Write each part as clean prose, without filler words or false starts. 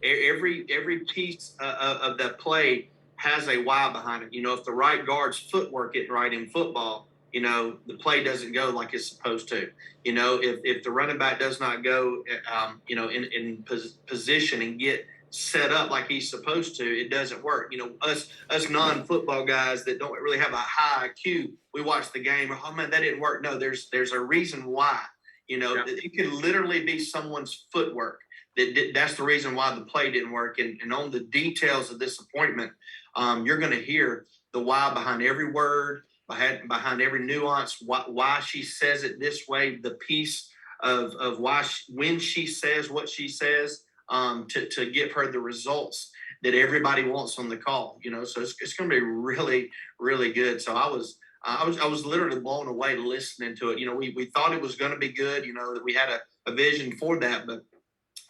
Every piece of that play has a why behind it. If the right guard's footwork isn't right in football, the play doesn't go like it's supposed to. If the running back does not go, in position and get set up like he's supposed to, it doesn't work. Us non-football guys that don't really have a high IQ, we watch the game. Oh man, that didn't work. No, there's a reason why. It could literally be someone's footwork. That's the reason why the play didn't work. And on the details of this appointment, you're going to hear the why behind every word, behind every nuance, why she says it this way, the piece of why when she says what she says, to give her the results that everybody wants on the call. So it's going to be really, really good. So I was literally blown away listening to it. We thought it was going to be good. That we had a vision for that, but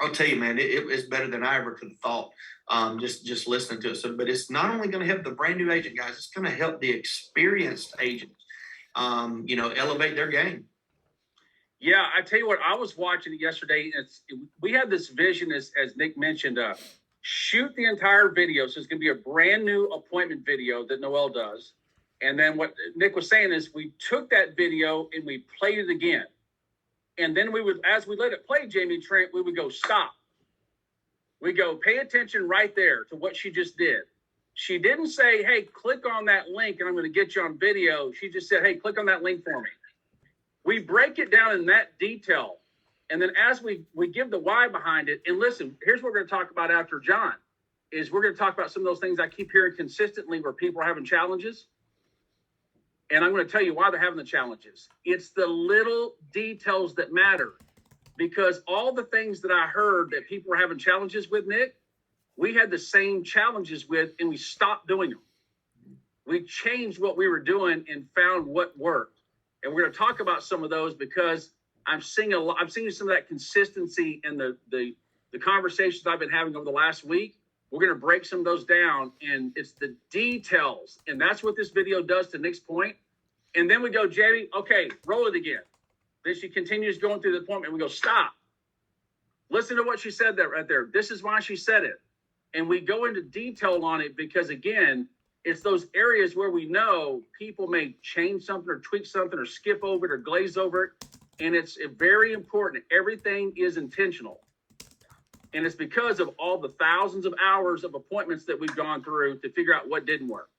I'll tell you, man, it's better than I ever could have thought. Just listening to it. So, but it's not only going to help the brand new agent guys; it's going to help the experienced agent, elevate their game. Yeah, I tell you what, I was watching it yesterday. We had this vision, as Nick mentioned, shoot the entire video. So it's going to be a brand new appointment video that Noel does. And then what Nick was saying is we took that video and we played it again. And then we would, as we let it play, Jamie Trent, we would go, stop. We go, pay attention right there to what she just did. She didn't say, hey, click on that link and I'm going to get you on video. She just said, hey, click on that link for me. We break it down in that detail. And then as we give the why behind it, and listen, here's what we're going to talk about after John, is we're going to talk about some of those things I keep hearing consistently where people are having challenges. And I'm going to tell you why they're having the challenges. It's the little details that matter. Because all the things that I heard that people were having challenges with, Nick, we had the same challenges with, and we stopped doing them. We changed what we were doing and found what worked. And we're going to talk about some of those because I'm seeing some of that consistency in the conversations I've been having over the last week. We're going to break some of those down, and it's the details. And that's what this video does, to Nick's point. And then we go, Jamie, okay, roll it again. Then she continues going through the appointment. We go, stop. Listen to what she said there, right there. This is why she said it. And we go into detail on it because, again, it's those areas where we know people may change something or tweak something or skip over it or glaze over it. And it's very important. Everything is intentional. And it's because of all the thousands of hours of appointments that we've gone through to figure out what didn't work.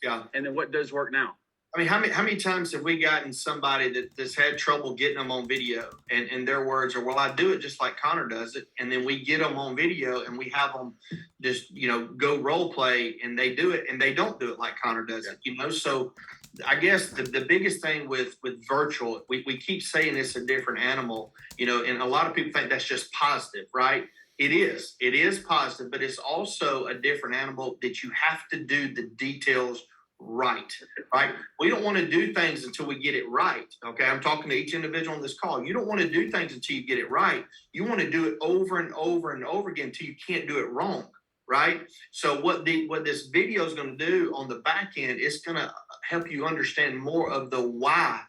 Yeah. And then what does work now. I mean, how many times have we gotten somebody that's had trouble getting them on video, and their words are, well, I do it just like Connor does it. And then we get them on video and we have them just, go role play, and they do it and they don't do it like Connor does it, So I guess the biggest thing with virtual, we keep saying it's a different animal, and a lot of people think that's just positive, right? It is positive, but it's also a different animal that you have to do the details right. We don't want to do things until we get it right. Okay. I'm talking to each individual on this call. You don't want to do things until you get it right. You want to do it over and over and over again until you can't do it wrong. Right. So what this video is going to do on the back end, it's going to help you understand more of the why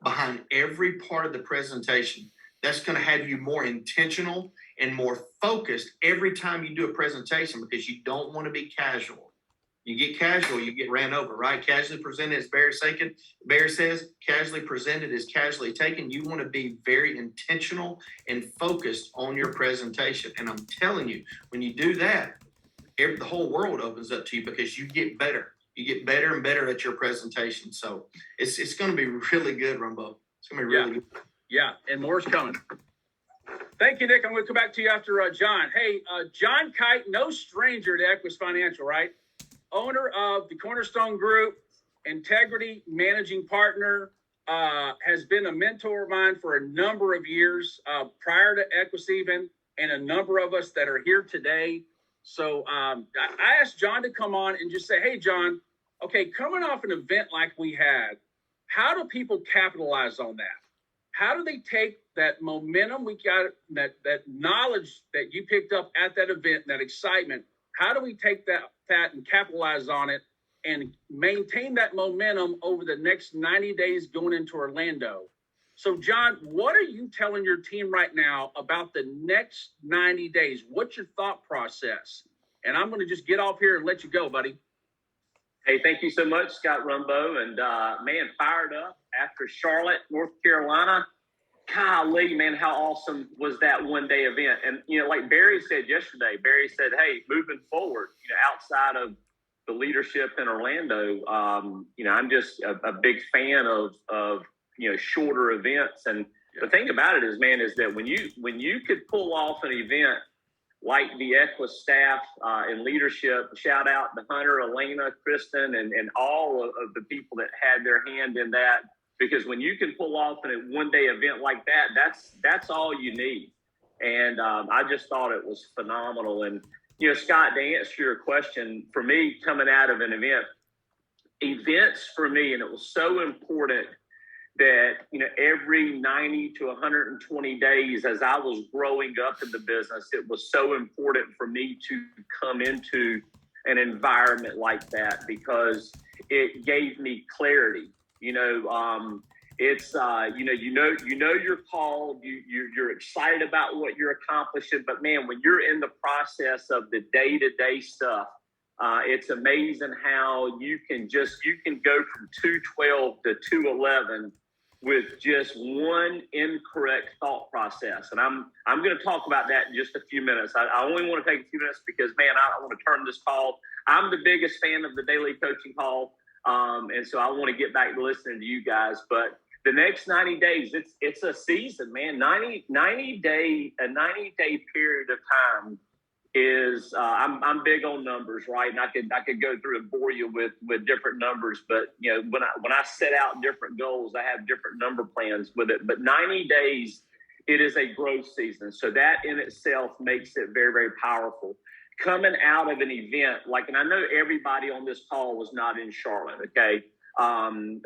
behind every part of the presentation. That's going to have you more intentional and more focused every time you do a presentation, because you don't want to be casual. You get casual, you get ran over, right? Casually presented as Barry says, casually presented is casually taken. You want to be very intentional and focused on your presentation. And I'm telling you, when you do that, the whole world opens up to you because you get better. You get better and better at your presentation. So it's going to be really good, Rumbo. It's going to be really good. Yeah, and more's coming. Thank you, Nick. I'm going to come back to you after John. Hey, John Kight, no stranger to Equus Financial, right? Owner of the Cornerstone Group, Integrity Managing Partner, has been a mentor of mine for a number of years, prior to Equus even, and a number of us that are here today. So I asked John to come on and just say, hey, John, okay, coming off an event like we had, how do people capitalize on that? How do they take that momentum we got, that knowledge that you picked up at that event, that excitement? How do we take that and capitalize on it and maintain that momentum over the next 90 days going into Orlando? So, John, what are you telling your team right now about the next 90 days? What's your thought process? And I'm going to just get off here and let you go, buddy. Hey, thank you so much, Scott Rumbo. And, man, fired up after Charlotte, North Carolina. Golly, man, how awesome was that one-day event? And, like Barry said yesterday, Barry said, hey, moving forward, outside of the leadership in Orlando, I'm just a big fan of shorter events. And the thing about it is, man, is that when you could pull off an event like the Equus staff and leadership, shout out to Hunter, Elena, Kristen, and all of the people that had their hand in that. Because when you can pull off a one-day event like that, that's all you need. And I just thought it was phenomenal. And, Scott, to answer your question, for me, coming out of an event, events for me, and it was so important that, every 90 to 120 days as I was growing up in the business, it was so important for me to come into an environment like that because it gave me clarity. It's you're called, you're excited about what you're accomplishing, but man, when you're in the process of the day-to-day stuff, it's amazing how you can go from 212 to 211 with just one incorrect thought process. And I'm going to talk about that in just a few minutes. I only want to take a few minutes because, man, I want to turn this call. I'm the biggest fan of the daily coaching call. And so I want to get back to listening to you guys, but the next 90 days, it's a season, man. 90 day period of time is, I'm big on numbers, right? And I could go through and bore you with different numbers, but when I set out different goals, I have different number plans with it, but 90 days, it is a growth season. So that in itself makes it very, very powerful. Coming out of an event, and I know everybody on this call was not in Charlotte, okay?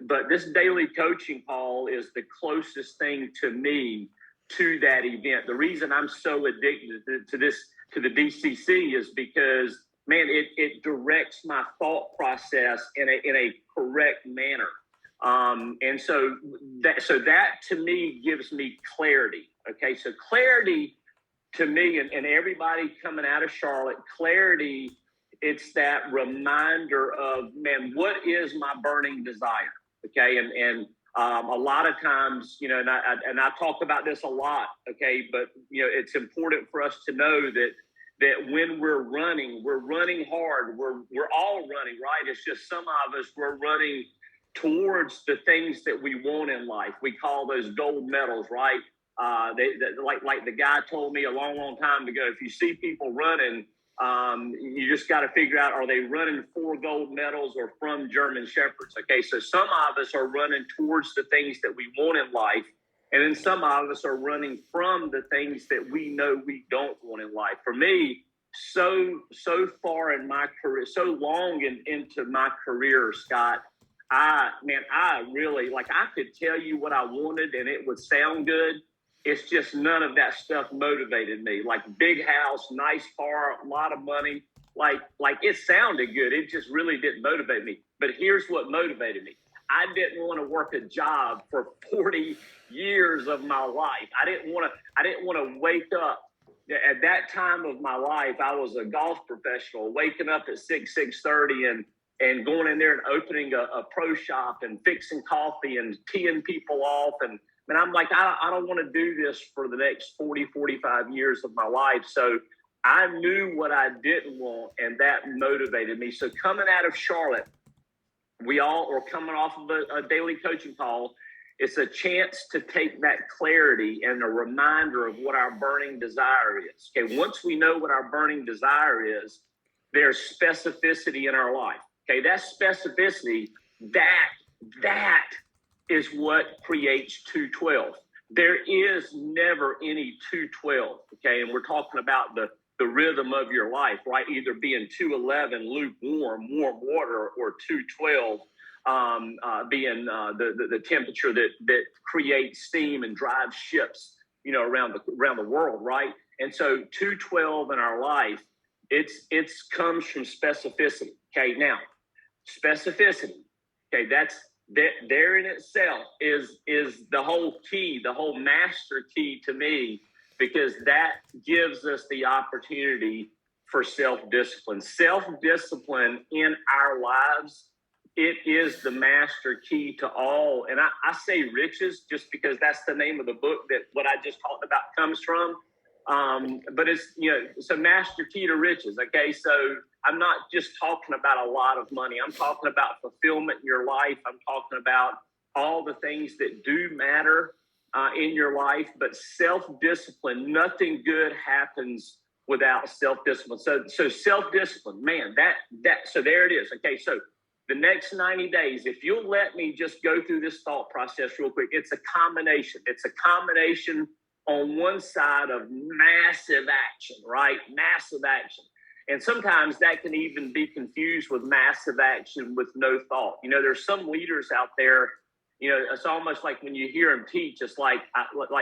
But this daily coaching call is the closest thing to me to that event. The reason I'm so addicted to the DCC is because, man, it directs my thought process in a correct manner. And so that to me gives me clarity. Okay. So clarity to me and everybody coming out of Charlotte, clarity, it's that reminder of, man, what is my burning desire? Okay. And a lot of times, and I talk about this a lot. Okay. But, it's important for us to know that when we're running hard. We're all running, right? It's just some of us, we're running towards the things that we want in life. We call those gold medals, right? Like the guy told me a long, long time ago, if you see people running, you just got to figure out, are they running for gold medals or from German Shepherds? Okay, so some of us are running towards the things that we want in life, and then some of us are running from the things that we know we don't want in life. For me, so far in my career, so long into my career, Scott, I really, I could tell you what I wanted and it would sound good. It's just none of that stuff motivated me. Like big house, nice car, a lot of money. Like it sounded good. It just really didn't motivate me. But here's what motivated me. I didn't want to work a job for 40 years of my life. I didn't want to wake up. At that time of my life, I was a golf professional, waking up at 6:30 and going in there and opening a pro shop and fixing coffee and teeing people off. And I'm like, I don't want to do this for the next 40, 45 years of my life. So I knew what I didn't want, and that motivated me. So coming out of Charlotte, we all are coming off of a daily coaching call. It's a chance to take that clarity and a reminder of what our burning desire is. Okay, once we know what our burning desire is, there's specificity in our life. Okay, that specificity, that is what creates 212. There is never any 212. Okay, and we're talking about the rhythm of your life, right? Either being 211, lukewarm, warm water, or 212, being the temperature that creates steam and drives ships, around the world, right? And so 212 in our life, it's comes from specificity. Okay, now specificity. Okay, there in itself is the whole key, the whole master key to me, because that gives us the opportunity for self-discipline. Self-discipline in our lives, it is the master key to all. And I say riches just because that's the name of the book that what I just talked about comes from. But it's, it's a master key to riches. Okay. So I'm not just talking about a lot of money. I'm talking about fulfillment in your life. I'm talking about all the things that do matter in your life, but self-discipline, nothing good happens without self-discipline. So self-discipline, man, so there it is. Okay. So the next 90 days, if you'll let me just go through this thought process real quick, it's a combination. It's a combination on one side of massive action, right? Massive action. And sometimes that can even be confused with massive action with no thought. There's some leaders out there, it's almost like when you hear them teach, it's like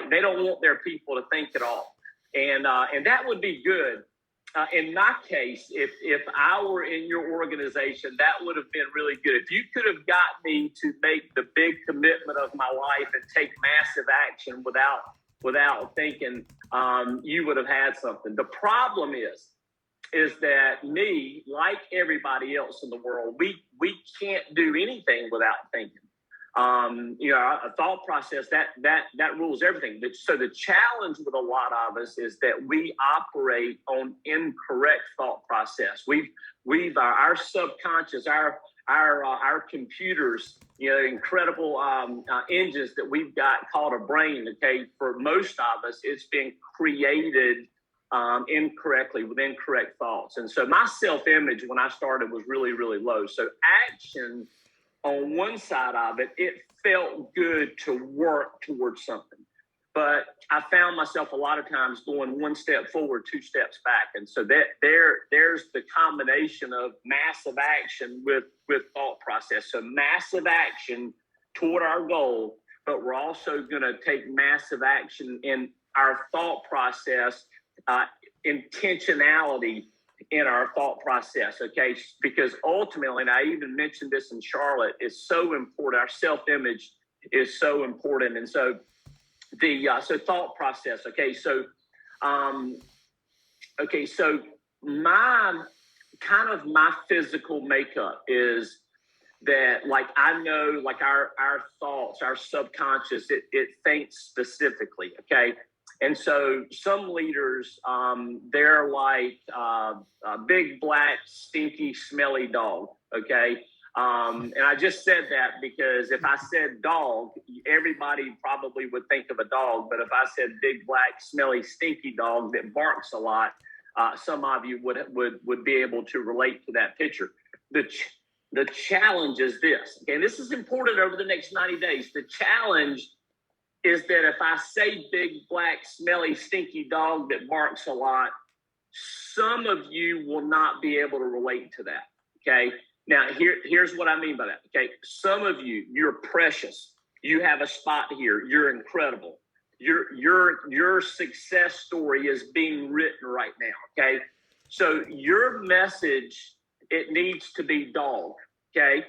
they don't want their people to think at all. And that would be good. In my case, if I were in your organization, that would have been really good. If you could have got me to make the big commitment of my life and take massive action without thinking, you would have had something. The problem is that me, like everybody else in the world, we can't do anything without thinking. A thought process that rules everything. So the challenge with a lot of us is that we operate on incorrect thought process. We've our subconscious, our computers, incredible engines that we've got called a brain. Okay, for most of us, it's been created incorrectly with incorrect thoughts. And so my self-image when I started was really, really low. So action on one side of it, it felt good to work towards something. But I found myself a lot of times going one step forward, two steps back. And so there's the combination of massive action with thought process. So massive action toward our goal, but we're also going to take massive action in our thought process, intentionality in our thought process, okay? Because ultimately, and I even mentioned this in Charlotte, is so important. Our self-image is so important. And so so thought process, okay? So, my physical makeup is that, like, I know, like, our thoughts, our subconscious, it thinks specifically, okay? And so some leaders, they're like a big, black, stinky, smelly dog, okay? And I just said that because if I said dog, everybody probably would think of a dog. But if I said big, black, smelly, stinky dog that barks a lot, some of you would be able to relate to that picture. The challenge is this, okay? And this is important over the next 90 days. The challenge is that if I say big, black, smelly, stinky dog that barks a lot, some of you will not be able to relate to that, okay? Now, here's what I mean by that, okay? Some of you, you're precious. You have a spot here. You're incredible. Your success story is being written right now, okay? So your message, it needs to be dog, okay?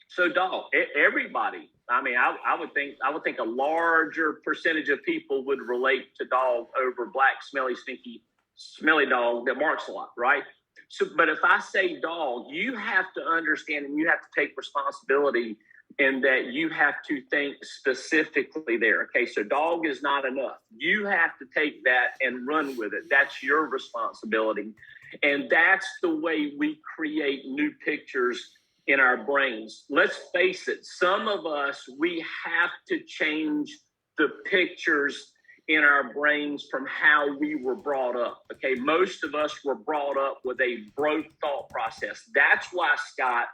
So dog, everybody. I mean, I would think a larger percentage of people would relate to dog over black, smelly, stinky, smelly dog that barks a lot, right? So, but if I say dog, you have to understand and you have to take responsibility in that you have to think specifically there. Okay, so dog is not enough. You have to take that and run with it. That's your responsibility. And that's the way we create new pictures in our brains. Let's face it, some of us, we have to change the pictures in our brains from how we were brought up. Okay, most of us were brought up with a broke thought process. That's why, Scott,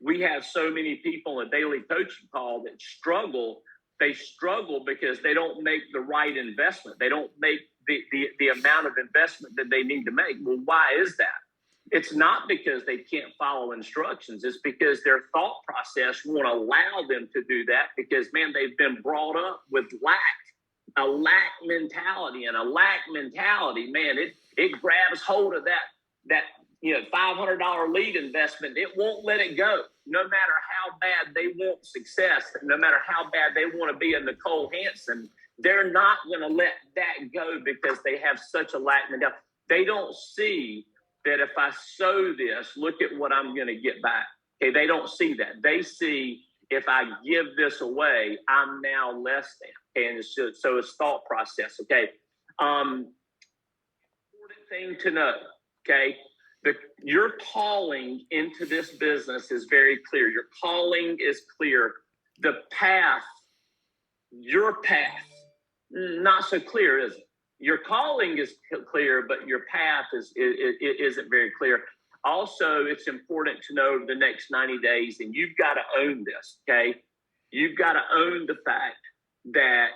we have so many people in a daily coaching call that struggle. They struggle because they don't make the right investment. They don't make the amount of investment that they need to make. Well, why is that? It's not because they can't follow instructions. It's because their thought process won't allow them to do that because, man, they've been brought up with a lack mentality. And a lack mentality, man, it grabs hold of $500 lead investment. It won't let it go. No matter how bad they want success, no matter how bad they want to be a Nicole Hansen, they're not going to let that go because they have such a lack of doubt. They don't see that if I sow this, look at what I'm going to get back. Okay, they don't see that. They see if I give this away, I'm now less than. Okay, and so it's thought process. Okay, important thing to know. Okay, your calling into this business is very clear. Your calling is clear. The path, your path, not so clear, is it? Your calling is clear, but your path isn't very clear. Also, it's important to know the next 90 days, and you've got to own this, okay? You've got to own the fact that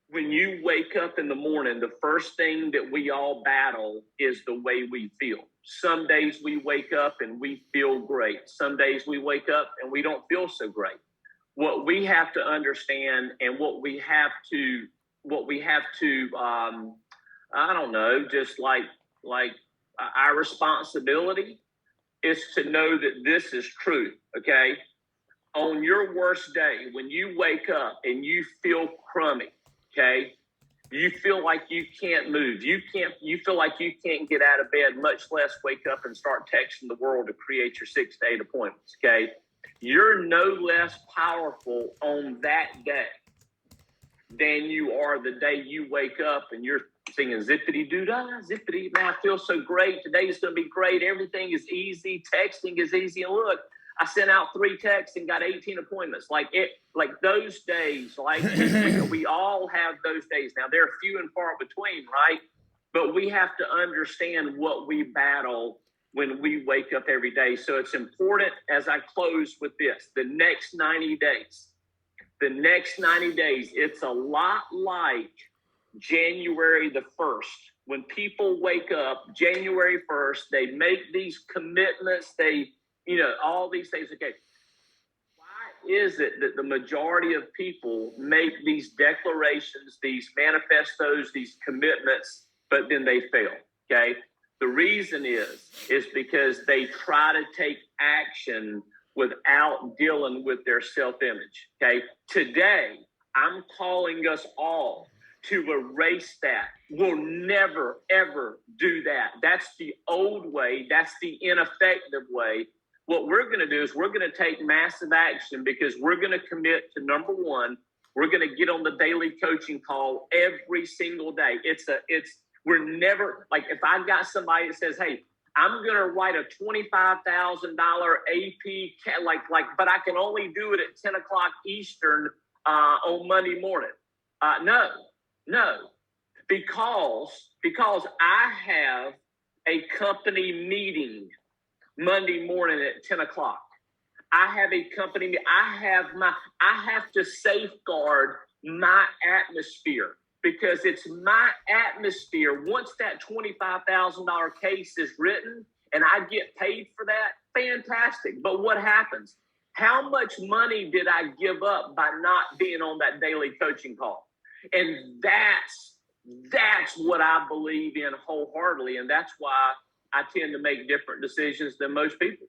when you wake up in the morning, the first thing that we all battle is the way we feel. Some days we wake up and we feel great. Some days we wake up and we don't feel so great. What we have to understand and what we have to, I don't know, just like our responsibility is to know that this is true, okay? On your worst day, when you wake up and you feel crummy, okay, you feel like you can't move, you feel like you can't get out of bed, much less wake up and start texting the world to create your 6 to 8 appointments, okay? You're no less powerful on that day than you are the day you wake up and you're singing zippity doo dah, zippity. Man, I feel so great. Today's going to be great. Everything is easy. Texting is easy. And look, I sent out 3 texts and got 18 appointments. Like those days, we all have those days. Now they're few and far between, right? But we have to understand what we battle when we wake up every day. So it's important, as I close with this, the next 90 days, it's a lot like January the 1st. When people wake up January 1st, they make these commitments, all these things. Okay, why is it that the majority of people make these declarations, these manifestos, these commitments, but then they fail? Okay, the reason is because they try to take action without dealing with their self-image. Okay, today I'm calling us all to erase that. We'll never, ever do that. That's the old way. That's the ineffective way. What we're going to do is we're going to take massive action because we're going to commit to, number one, we're going to get on the daily coaching call every single day. We're never, like if I've got somebody that says, hey, I'm going to write a $25,000 AP, but I can only do it at 10 o'clock Eastern on Monday morning. No, because I have a company meeting Monday morning at 10 o'clock. I have a company meeting. I have to safeguard my atmosphere because it's my atmosphere. Once that $25,000 case is written and I get paid for that, fantastic. But what happens? How much money did I give up by not being on that daily coaching call? And that's what I believe in wholeheartedly. And that's why I tend to make different decisions than most people.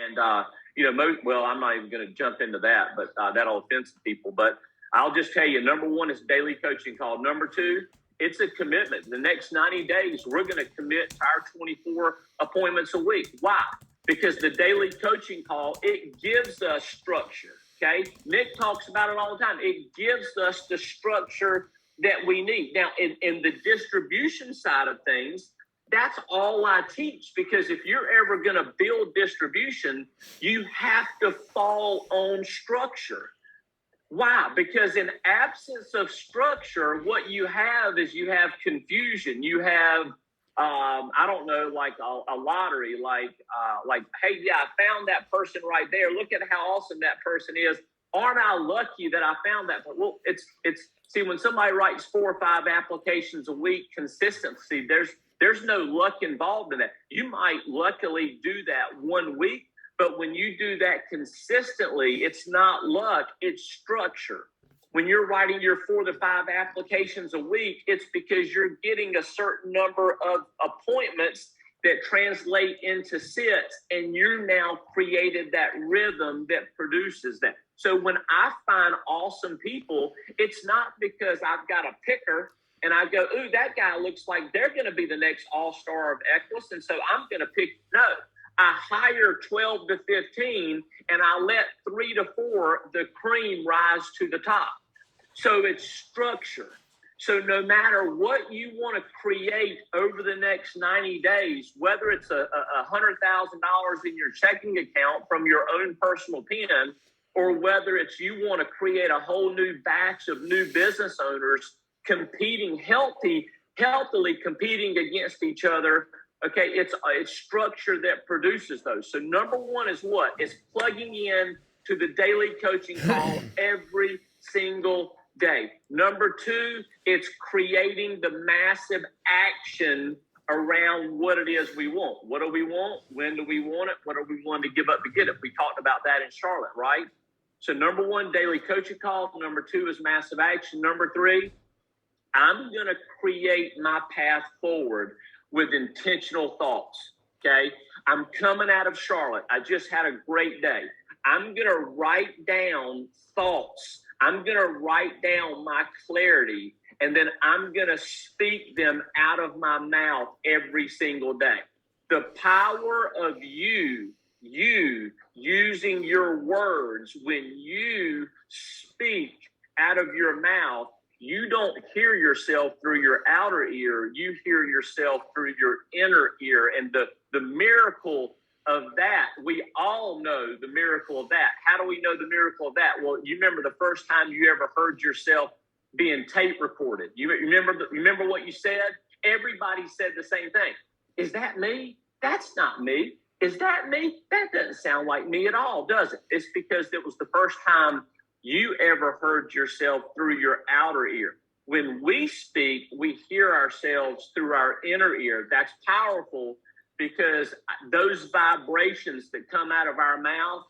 And, I'm not even going to jump into that, but that'll offend some people. But I'll just tell you, number one is daily coaching call. Number two, it's a commitment. The next 90 days, we're going to commit to our 24 appointments a week. Why? Because the daily coaching call, it gives us structure. Okay. Nick talks about it all the time. It gives us the structure that we need. Now, in the distribution side of things, that's all I teach, because if you're ever going to build distribution, you have to fall on structure. Why? Because in absence of structure, what you have is you have confusion. You have, like a lottery, hey, yeah, I found that person right there. Look at how awesome that person is. Aren't I lucky that I found that? Well, see, when somebody writes 4 or 5 applications a week, consistency, there's no luck involved in that. You might luckily do that one week, but when you do that consistently, it's not luck, it's structure. When you're writing your 4 to 5 applications a week, it's because you're getting a certain number of appointments that translate into sits, and you're now created that rhythm that produces that. So when I find awesome people, it's not because I've got a picker and I go, ooh, that guy looks like they're going to be the next all-star of Equus, and so I'm going to pick. No, I hire 12 to 15, and I let 3 to 4, the cream, rise to the top. So it's structure. So no matter what you want to create over the next 90 days, whether it's $100,000 in your checking account from your own personal pen, or whether it's you want to create a whole new batch of new business owners competing healthily competing against each other. Okay, it's structure that produces those. So number one is what? It's plugging in to the daily coaching call every single day. Number two, it's creating the massive action around what it is we want. What do we want? When do we want it? What are we willing to give up to get it? We talked about that in Charlotte, right? So number one, daily coaching call. Number two is massive action. Number three, I'm going to create my path forward with intentional thoughts, okay? I'm coming out of Charlotte. I just had a great day. I'm going to write down thoughts. I'm going to write down my clarity, and then I'm going to speak them out of my mouth every single day. The power of you using your words, when you speak out of your mouth, you don't hear yourself through your outer ear. You hear yourself through your inner ear. And the miracle of that, we all know the miracle of that. How do we know the miracle of that? Well, you remember the first time you ever heard yourself being tape recorded. You remember what you said? Everybody said the same thing. Is that me? That's not me. Is that me? That doesn't sound like me at all, does it? It's because it was the first time you ever heard yourself through your outer ear. When we speak, we hear ourselves through our inner ear. That's powerful because those vibrations that come out of our mouth,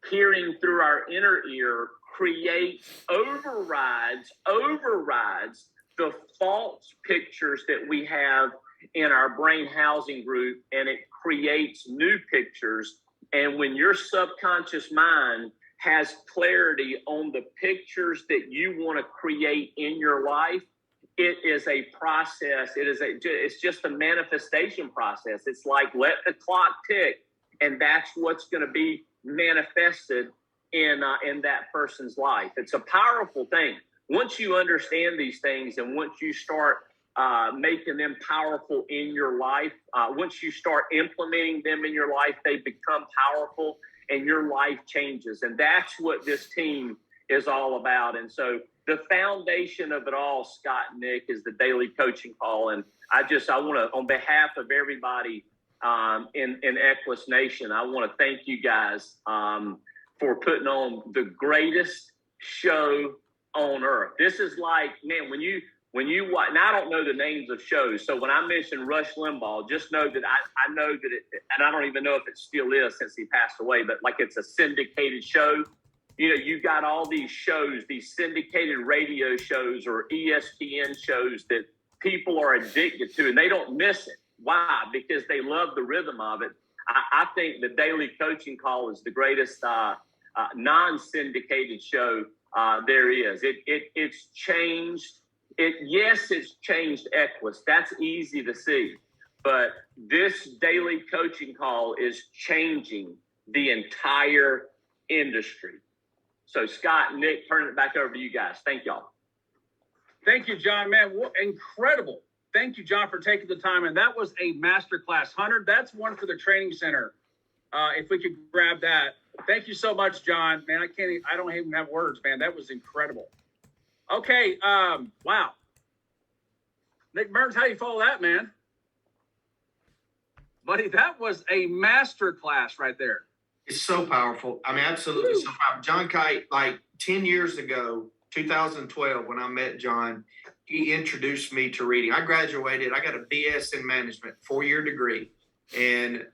hearing through our inner ear, overrides the false pictures that we have in our brain housing group, and it creates new pictures. And when your subconscious mind has clarity on the pictures that you want to create in your life, it is a process. It's just a manifestation process. It's like, let the clock tick, and that's what's going to be manifested in that person's life. It's a powerful thing. Once you understand these things, and once you start making them powerful in your life, once you start implementing them in your life, they become powerful and your life changes. And that's what this team is all about. And so the foundation of it all, Scott and Nick, is the daily coaching call. And I want to, on behalf of everybody in Equus Nation, I want to thank you guys for putting on the greatest show on earth. This is like, man, when you watch, and I don't know the names of shows, so when I mention Rush Limbaugh, just know that I know that it, and I don't even know if it still is since he passed away, but like it's a syndicated show. You know, you got all these shows, these syndicated radio shows or ESPN shows that people are addicted to, and they don't miss it. Why? Because they love the rhythm of it. I think the daily coaching call is the greatest non-syndicated show there is. It's changed. It's changed Equus. That's easy to see. But this daily coaching call is changing the entire industry. So, Scott, Nick, turning it back over to you guys. Thank y'all. Thank you, John. Man, incredible. Thank you, John, for taking the time. And that was a masterclass. Hunter, that's one for the training center. If we could grab that. Thank you so much, John. Man, I don't even have words, man. That was incredible. Okay. Wow. Nick Burns, how do you follow that, man? Buddy, that was a masterclass right there. It's so powerful. I mean, absolutely so powerful. John Kight, like 10 years ago, 2012, when I met John, he introduced me to reading. I graduated. I got a BS in management, 4-year degree, and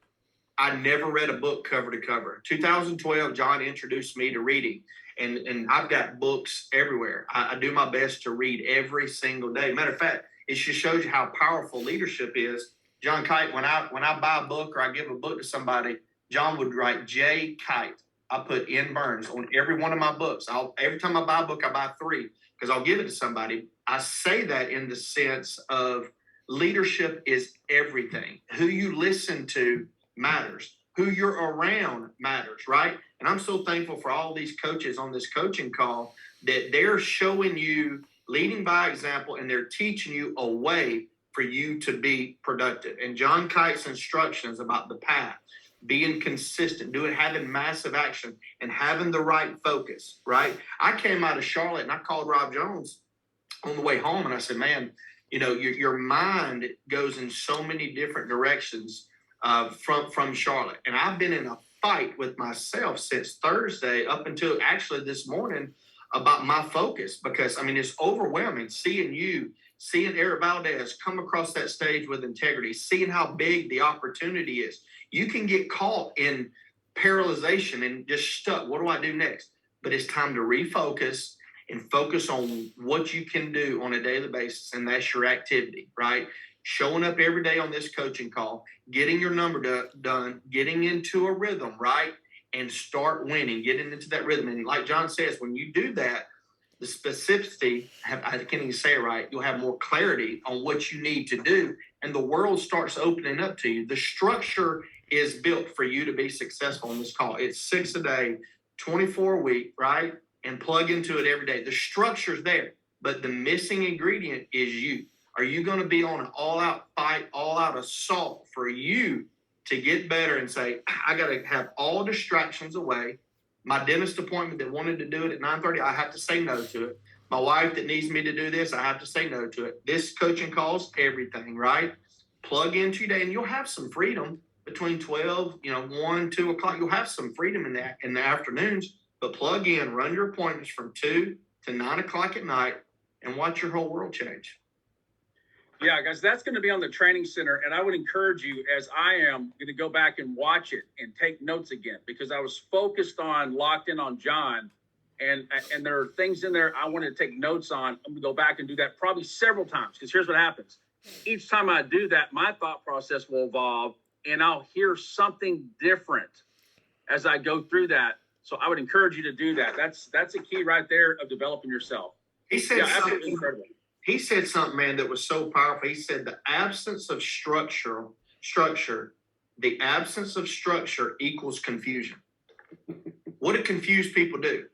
I never read a book cover to cover. 2012, John introduced me to reading, and I've got books everywhere. I do my best to read every single day. Matter of fact, it just shows you how powerful leadership is. John Kight, when I buy a book or I give a book to somebody, John would write J. Kight. I put N. Burns on every one of my books. Every time I buy a book, I buy 3 because I'll give it to somebody. I say that in the sense of leadership is everything. Who you listen to matters. Who you're around matters, right? And I'm so thankful for all these coaches on this coaching call that they're showing you, leading by example, and they're teaching you a way for you to be productive. And John Kite's instructions about the path, being consistent, having massive action, and having the right focus, right? I came out of Charlotte and I called Rob Jones on the way home and I said, man, your mind goes in so many different directions from Charlotte. And I've been in a fight with myself since Thursday up until actually this morning about my focus, because it's overwhelming seeing Eric Valdez come across that stage with integrity, seeing how big the opportunity is. You can get caught in paralyzation and just stuck. What do I do next? But it's time to refocus and focus on what you can do on a daily basis, and that's your activity, right? Showing up every day on this coaching call, getting your number done, getting into a rhythm, right? And start winning, getting into that rhythm. And like John says, when you do that, the specificity, I can't even say it right, you'll have more clarity on what you need to do, and the world starts opening up to you. The structure is built for you to be successful on this call. It's 6 a day, 24 a week, right? And plug into it every day. The structure's there, but the missing ingredient is you. Are you going to be on an all-out fight, all-out assault for you to get better and say, I got to have all distractions away. My dentist appointment that wanted to do it at 9:30, I have to say no to it. My wife that needs me to do this, I have to say no to it. This coaching calls everything, right? Plug into your day, and you'll have some freedom between 12, 1, 2 o'clock. You'll have some freedom in the afternoons, but plug in, run your appointments from 2 to 9 o'clock at night, and watch your whole world change. Yeah, guys, that's going to be on the training center. And I would encourage you, as I am, going to go back and watch it and take notes again, because I was locked in on John. And there are things in there I wanted to take notes on. I'm going to go back and do that probably several times, because here's what happens. Each time I do that, my thought process will evolve, and I'll hear something different as I go through that. So I would encourage you to do that. That's a key right there of developing yourself. He said absolutely incredible. He said something, man, that was so powerful. He said the absence of structure equals confusion. What do confused people do?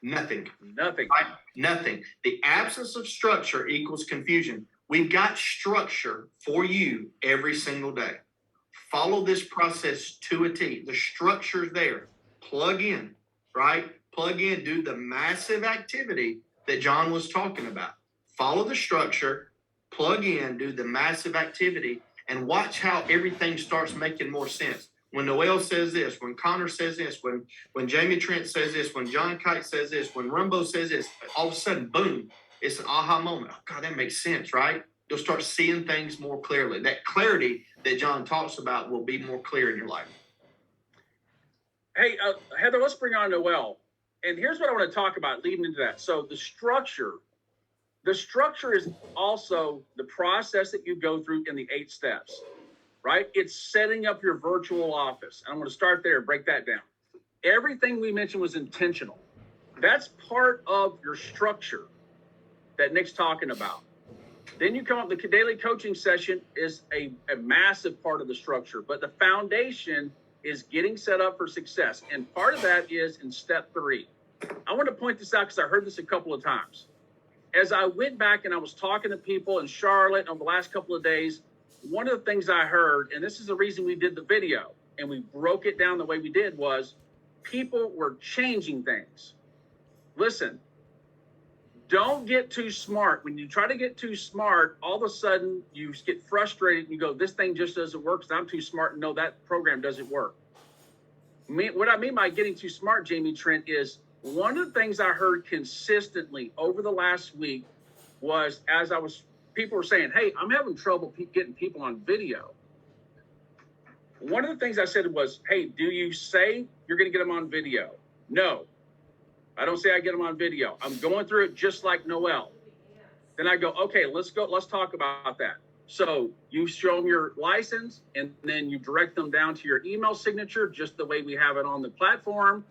Nothing. Nothing. Right? Nothing. The absence of structure equals confusion. We've got structure for you every single day. Follow this process to a T. The structure's there. Plug in, right? Plug in, do the massive activity that John was talking about. Follow the structure, plug in, do the massive activity, and watch how everything starts making more sense. When Noel says this, when Connor says this, when Jamie Trent says this, when John Kight says this, when Rumbo says this, all of a sudden, boom, it's an aha moment. Oh, God, that makes sense, right? You'll start seeing things more clearly. That clarity that John talks about will be more clear in your life. Hey, Heather, let's bring on Noel. And here's what I want to talk about leading into that. So the structure is also the process that you go through in the 8 steps, right? It's setting up your virtual office. I'm going to start there and break that down. Everything we mentioned was intentional. That's part of your structure that Nick's talking about. Then you come up, the daily coaching session is a massive part of the structure, but the foundation is getting set up for success. And part of that is in step 3. I want to point this out because I heard this a couple of times. As I went back and I was talking to people in Charlotte over the last couple of days, one of the things I heard, and this is the reason we did the video and we broke it down the way we did, was people were changing things. Listen, don't get too smart. When you try to get too smart, all of a sudden you get frustrated and you go, this thing just doesn't work because I'm too smart and no, that program doesn't work. What I mean by getting too smart, Jamie Trent, is one of the things I heard consistently over the last week was people were saying, hey, I'm having trouble getting people on video. One of the things I said was, hey, do you say you're going to get them on video? No, I don't say I get them on video. I'm going through it just like Noel. Then I go, okay, let's talk about that. So you show them your license, and then you direct them down to your email signature, just the way we have it on the platform.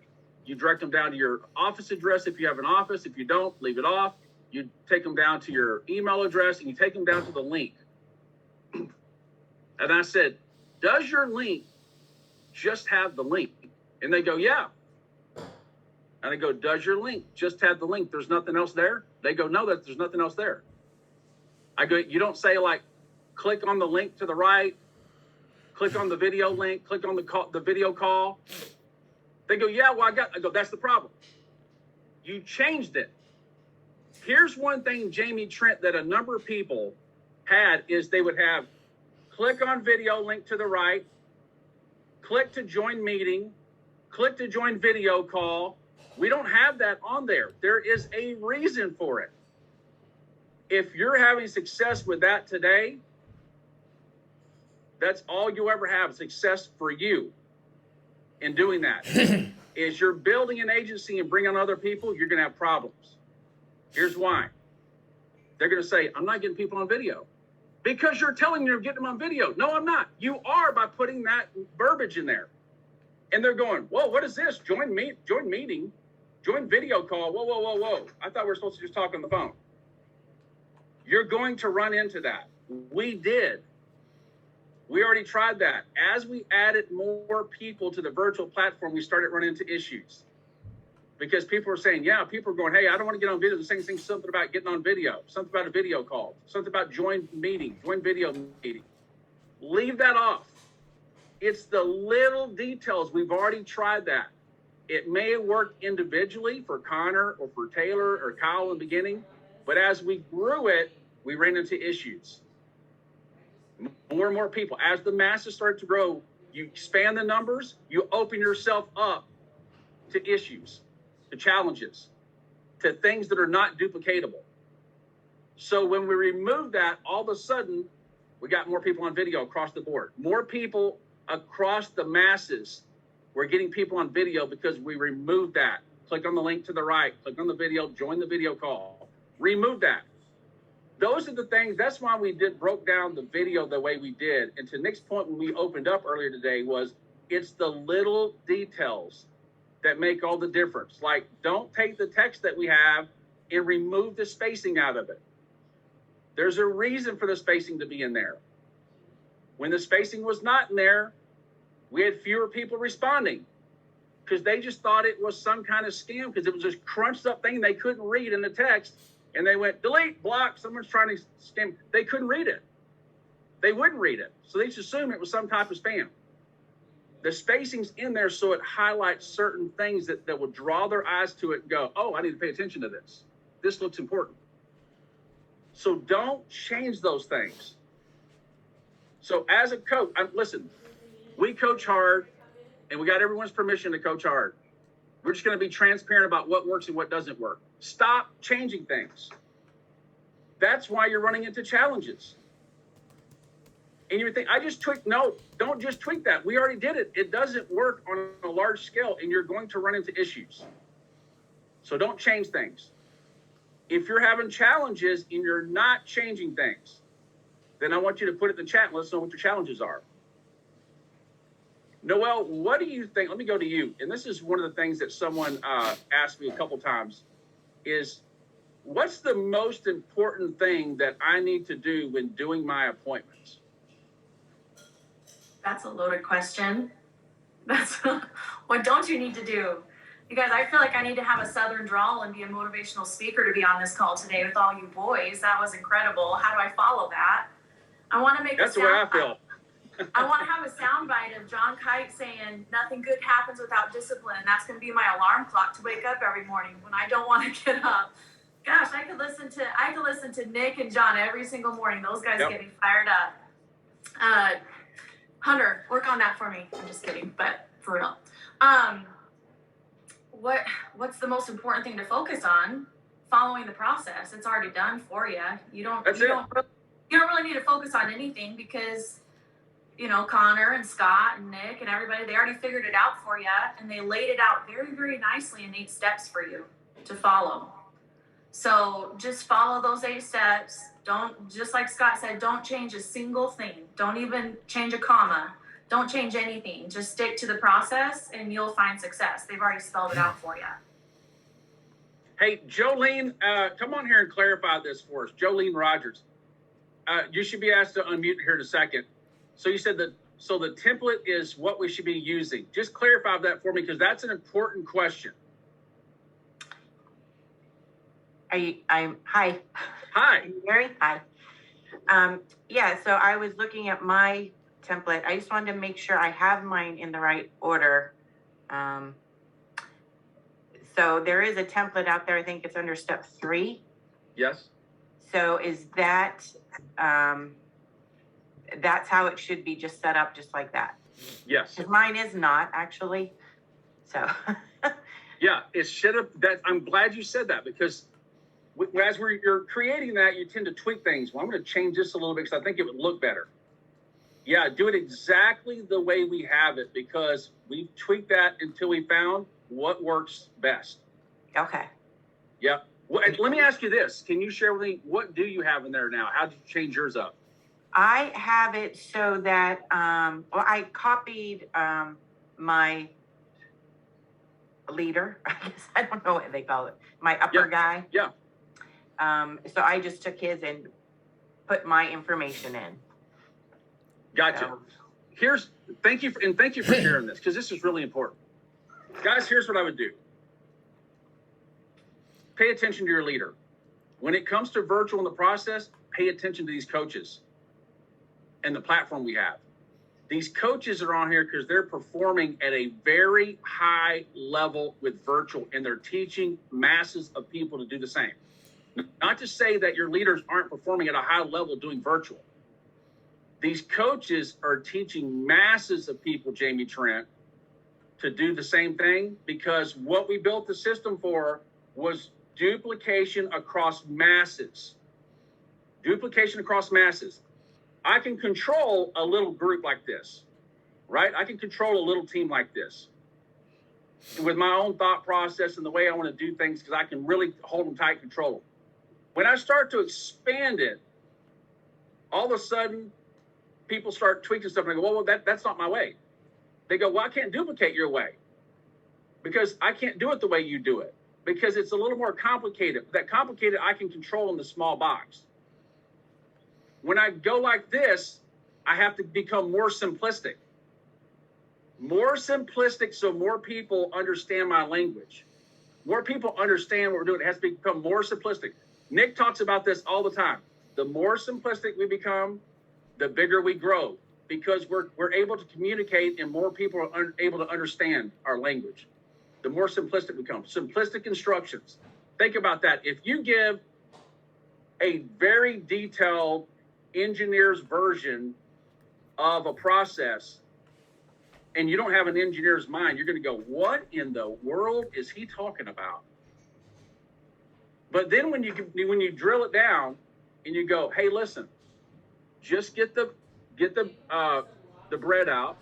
You direct them down to your office address if you have an office. If you don't, leave it off. You take them down to your email address, and you take them down to the link. And I said, does your link just have the link? And they go, yeah. And I go, does your link just have the link? There's nothing else there? They go, no, there's nothing else there. I go, you don't say like, click on the link to the right, click on the video link, click on the video call. They go, yeah, well, I go, that's the problem. You changed it. Here's one thing, Jamie Trent, that a number of people had is they would have click on video link to the right, click to join meeting, click to join video call. We don't have that on there. There is a reason for it. If you're having success with that today, that's all you ever have, success for you in doing that. Is you're building an agency and bringing on other people, you're going to have problems. Here's why. They're going to say, I'm not getting people on video. Because you're telling me you're getting them on video. No, I'm not. You are by putting that verbiage in there. And they're going, whoa, what is this? Join meeting, join video call. Whoa. I thought we were supposed to just talk on the phone. You're going to run into that. We did. We already tried that. As we added more people to the virtual platform, we started running into issues. Because people are saying, yeah, people are going, hey, I don't want to get on video. The same thing, something about getting on video, something about a video call, something about join video meeting. Leave that off. It's the little details. We've already tried that. It may work individually for Connor or for Taylor or Kyle in the beginning, but as we grew it, we ran into issues. More and more people. As the masses start to grow, you expand the numbers, you open yourself up to issues, to challenges, to things that are not duplicatable. So when we remove that, all of a sudden, we got more people on video across the board. More people across the masses. We're getting people on video because we removed that. Click on the link to the right, click on the video, join the video call. Remove that. Those are the things, that's why we broke down the video the way we did. And to Nick's point when we opened up earlier today was, it's the little details that make all the difference. Like, don't take the text that we have and remove the spacing out of it. There's a reason for the spacing to be in there. When the spacing was not in there, we had fewer people responding because they just thought it was some kind of scam because it was this crunched up thing they couldn't read in the text. And they went, delete, block, someone's trying to scam. They couldn't read it. They wouldn't read it. So they just assumed it was some type of spam. The spacing's in there so it highlights certain things that will draw their eyes to it and go, oh, I need to pay attention to this. This looks important. So don't change those things. So as a coach, listen, we coach hard and we got everyone's permission to coach hard. We're just going to be transparent about what works and what doesn't work. Stop changing things. That's why you're running into challenges. And you would think, I just tweaked. No, don't just tweak that. We already did it. It doesn't work on a large scale, and you're going to run into issues. So don't change things. If you're having challenges and you're not changing things, then I want you to put it in the chat and let us know what your challenges are. Noel, what do you think? Let me go to you. And this is one of the things that someone asked me a couple times is, what's the most important thing that I need to do when doing my appointments? That's a loaded question. That's what don't you need to do? Because I feel like I need to have a Southern drawl and be a motivational speaker to be on this call today with all you boys. That was incredible. How do I follow that? I want to make That's the way I feel. I want to have a soundbite of John Kight saying nothing good happens without discipline. And that's going to be my alarm clock to wake up every morning when I don't want to get up. Gosh, I could listen to Nick and John every single morning. Those guys get me fired up. Hunter, work on that for me. I'm just kidding, but for real. What's the most important thing to focus on? Following the process. It's already done for you. You don't really need to focus on anything because, you know, Connor and Scott and Nick and everybody, they already figured it out for you and they laid it out very, very nicely in 8 steps for you to follow. So just follow those 8 steps. Don't, just like Scott said, don't change a single thing. Don't even change a comma. Don't change anything. Just stick to the process and you'll find success. They've already spelled it out for you. Hey, Jolene, come on here and clarify this for us. Jolene Rogers, you should be asked to unmute here in a second. So you said that, so the template is what we should be using. Just clarify that for me, because that's an important question. Hi. Hi. Can you hear me? Hi. Yeah, so I was looking at my template. I just wanted to make sure I have mine in the right order. So there is a template out there. I think it's under step 3. Yes. So is that, that's how it should be, just set up just like that? Yes. 'Cause mine is not actually. So. Yeah, it should have. That I'm glad you said that, because as you're creating that, you tend to tweak things. Well, I'm going to change this a little bit because I think it would look better. Yeah, do it exactly the way we have it, because we've tweaked that until we found what works best. Okay. Yeah. Well, and let me ask you this. Can you share with me, what do you have in there now? How did you change yours up? I have it so that, well, I copied my leader, I guess, I don't know what they call it, my upper guy. Yeah. So I just took his and put my information in. Gotcha. Thank you for sharing this, because this is really important. Guys, here's what I would do. Pay attention to your leader. When it comes to virtual in the process, pay attention to these coaches and the platform we have. These coaches are on here because they're performing at a very high level with virtual, and they're teaching masses of people to do the same. Not to say that your leaders aren't performing at a high level doing virtual. These coaches are teaching masses of people, Jamie Trent, to do the same thing, because what we built the system for was duplication across masses. Duplication across masses. I can control a little group like this, right? I can control a little team like this with my own thought process and the way I want to do things, because I can really hold them tight, control them. When I start to expand it, all of a sudden, people start tweaking stuff, and I go, well, that's not my way. They go, well, I can't duplicate your way, because I can't do it the way you do it, because it's a little more complicated. That complicated, I can control in the small box. When I go like this, I have to become more simplistic. More simplistic, so more people understand my language. More people understand what we're doing. It has to become more simplistic. Nick talks about this all the time. The more simplistic we become, the bigger we grow, because we're able to communicate and more people are able to understand our language. The more simplistic we become. Simplistic instructions. Think about that. If you give a very detailed engineer's version of a process and you don't have an engineer's mind, you're going to go, what in the world is he talking about? But then when you drill it down and you go, hey, listen, just get the bread out,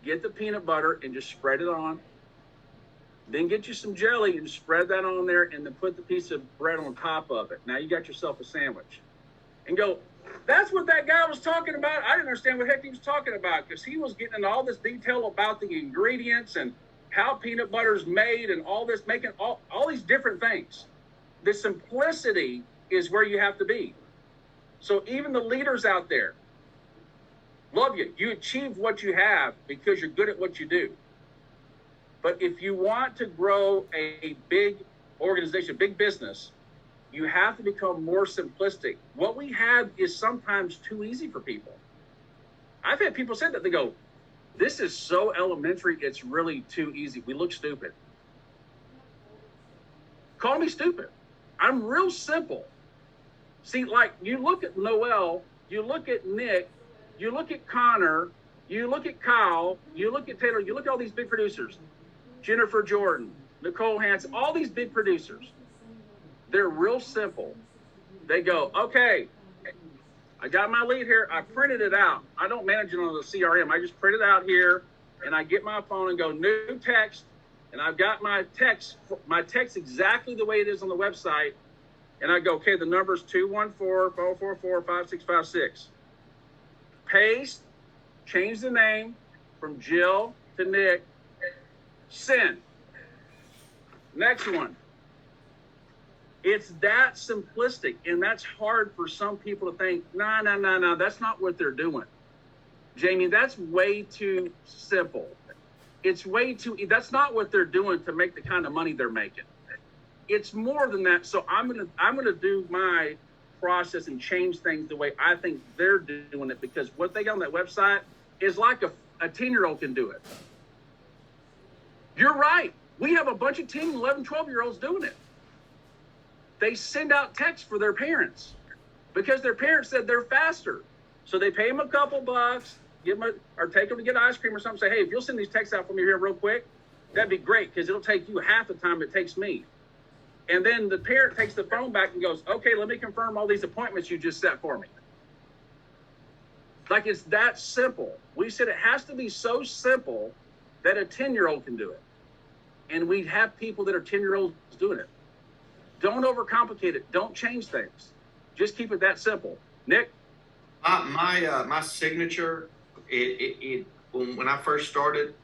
get the peanut butter and just spread it on. Then get you some jelly and spread that on there, and then put the piece of bread on top of it. Now you got yourself a sandwich. And go, that's what that guy was talking about. I didn't understand what the heck he was talking about, because he was getting into all this detail about the ingredients and how peanut butter is made and all this, making all these different things. The simplicity is where you have to be. So even the leaders out there, love you. You achieve what you have because you're good at what you do. But if you want to grow a big organization, big business, you have to become more simplistic. What we have is sometimes too easy for people. I've had people say that. They go, this is so elementary, it's really too easy. We look stupid. Call me stupid. I'm real simple. See, like, you look at Noel, you look at Nick, you look at Connor, you look at Kyle, you look at Taylor, you look at all these big producers, Jennifer Jordan, Nicole Hansen, all these big producers. They're real simple. They go, okay, I got my lead here. I printed it out. I don't manage it on the CRM. I just print it out here, and I get my phone and go, new text, and I've got my text exactly the way it is on the website, And I go, okay, the number's 214-444-5656. Paste, change the name from Jill to Nick, send. Next one. It's that simplistic, and that's hard for some people to think, no, that's not what they're doing. Jamie, that's way too simple. It's way too, that's not what they're doing to make the kind of money they're making. It's more than that. So I'm gonna do my process and change things the way I think they're doing it, because what they got on that website is like a 10-year-old can do it. You're right. We have a bunch of 10, 11, 12-year-olds doing it. They send out texts for their parents because their parents said they're faster. So they pay them a couple bucks, give them or take them to get ice cream or something. Say, hey, if you'll send these texts out for me here real quick, that'd be great, because it'll take you half the time it takes me. And then the parent takes the phone back and goes, okay, let me confirm all these appointments you just set for me. Like, it's that simple. We said it has to be so simple that a 10-year-old can do it. And we have people that are 10-year-olds doing it. Don't overcomplicate it. Don't change things. Just keep it that simple. Nick? My signature, when I first started,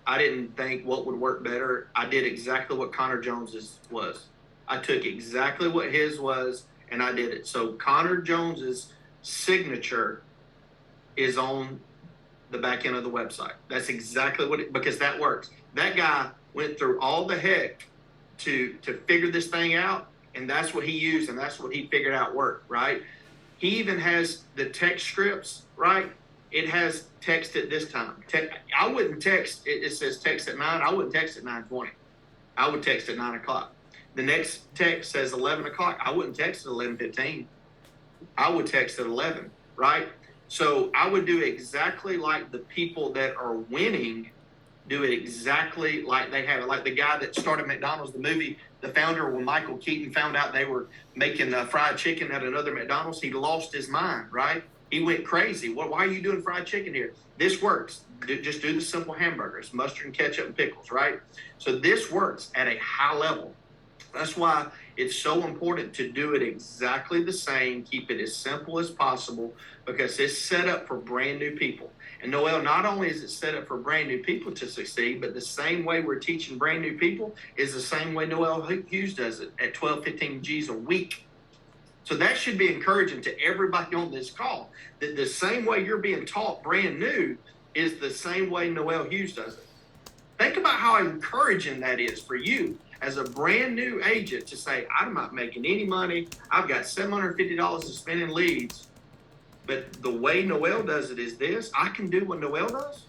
I didn't think what would work better. I did exactly what Connor Jones's was. I took exactly what his was, and I did it. So Connor Jones's signature is on the back end of the website. That's exactly what because that works. That guy went through all the heck to figure this thing out, and that's what he used, and that's what he figured out worked, right? He even has the text scripts, right? It has text at this time. I wouldn't text, it says text at 9. I wouldn't text at 9:20. I would text at 9 o'clock. The next text says 11 o'clock. I wouldn't text at 11:15. I would text at 11, right? So I would do exactly like the people that are winning do it exactly like they have it. Like the guy that started McDonald's, the movie, the founder, when Michael Keaton found out they were making fried chicken at another McDonald's, he lost his mind, right? He went crazy. Well, why are you doing fried chicken here? This works. Just do the simple hamburgers, mustard and ketchup and pickles, right? So this works at a high level. That's why it's so important to do it exactly the same, keep it as simple as possible, because it's set up for brand new people. And Noel, not only is it set up for brand new people to succeed, but the same way we're teaching brand new people is the same way Noel Hughes does it at 12, 15 G's a week. So that should be encouraging to everybody on this call, that the same way you're being taught brand new is the same way Noel Hughes does it. Think about how encouraging that is for you as a brand new agent to say, I'm not making any money. I've got $750 to spend in leads. But the way Noel does it is this. I can do what Noel does?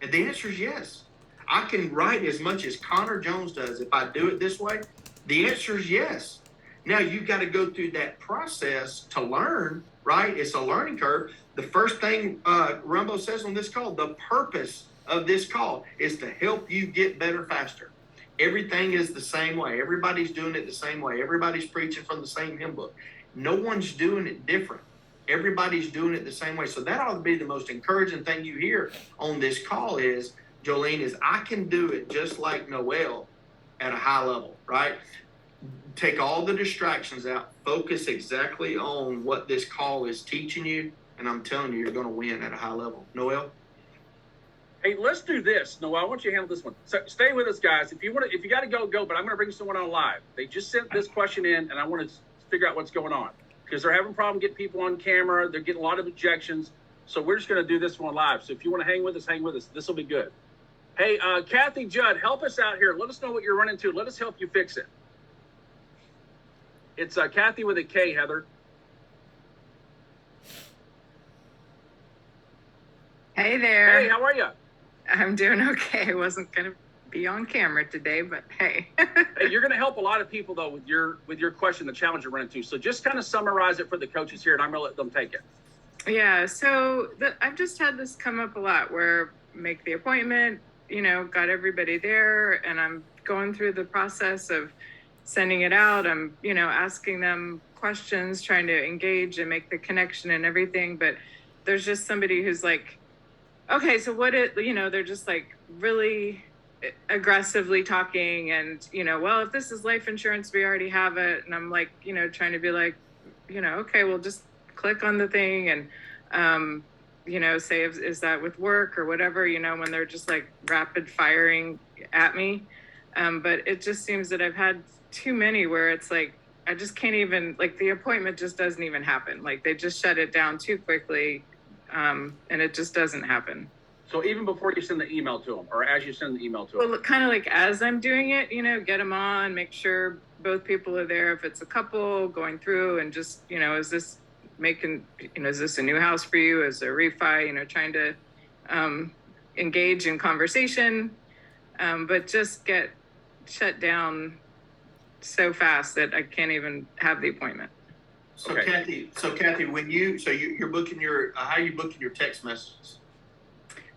And the answer is yes. I can write as much as Connor Jones does if I do it this way. The answer is yes. Now, you've got to go through that process to learn, right? It's a learning curve. The first thing Rumbo says on this call, the purpose of this call is to help you get better faster. Everything is the same way. Everybody's doing it the same way. Everybody's preaching from the same hymn book. No one's doing it different. Everybody's doing it the same way. So that ought to be the most encouraging thing you hear on this call is, Jolene, is I can do it just like Noel at a high level, right? Take all the distractions out. Focus exactly on what this call is teaching you. And I'm telling you, you're going to win at a high level. Noel? Hey, let's do this. Noel, I want you to handle this one. So stay with us, guys. If you got to go, but I'm going to bring someone on live. They just sent this question in, and I want to figure out what's going on because they're having a problem getting people on camera. They're getting a lot of objections. So we're just going to do this one live. So if you want to hang with us, hang with us. This will be good. Hey, Kathy Judd, help us out here. Let us know what you're running into. Let us help you fix it. It's Kathy with a K, Heather. Hey there. Hey, how are you? I'm doing okay. I wasn't going to be on camera today, but hey. Hey, you're going to help a lot of people, though, with your question, the challenge you're running into. So just kind of summarize it for the coaches here, and I'm going to let them take it. Yeah, so I've just had this come up a lot where make the appointment, got everybody there, and I'm going through the process of sending it out. I'm, asking them questions, trying to engage and make the connection and everything. But there's just somebody who's like, okay, so they're just like really aggressively talking and, well, if this is life insurance, we already have it. And I'm like, trying to be like, okay, well, just click on the thing and, say, is that with work or whatever, when they're just like rapid firing at me. But it just seems that I've had too many where it's like, I just can't even, like, the appointment just doesn't even happen. Like, they just shut it down too quickly. And it just doesn't happen. So even before you send the email to them, or as you send the email to them? Well, kind of like as I'm doing it, get them on, make sure both people are there. If it's a couple going through and just, is this making, is this a new house for you? Is there a refi, trying to engage in conversation, but just get shut down so fast that I can't even have the appointment. So Okay. Kathy, when you're booking how are you booking your text messages?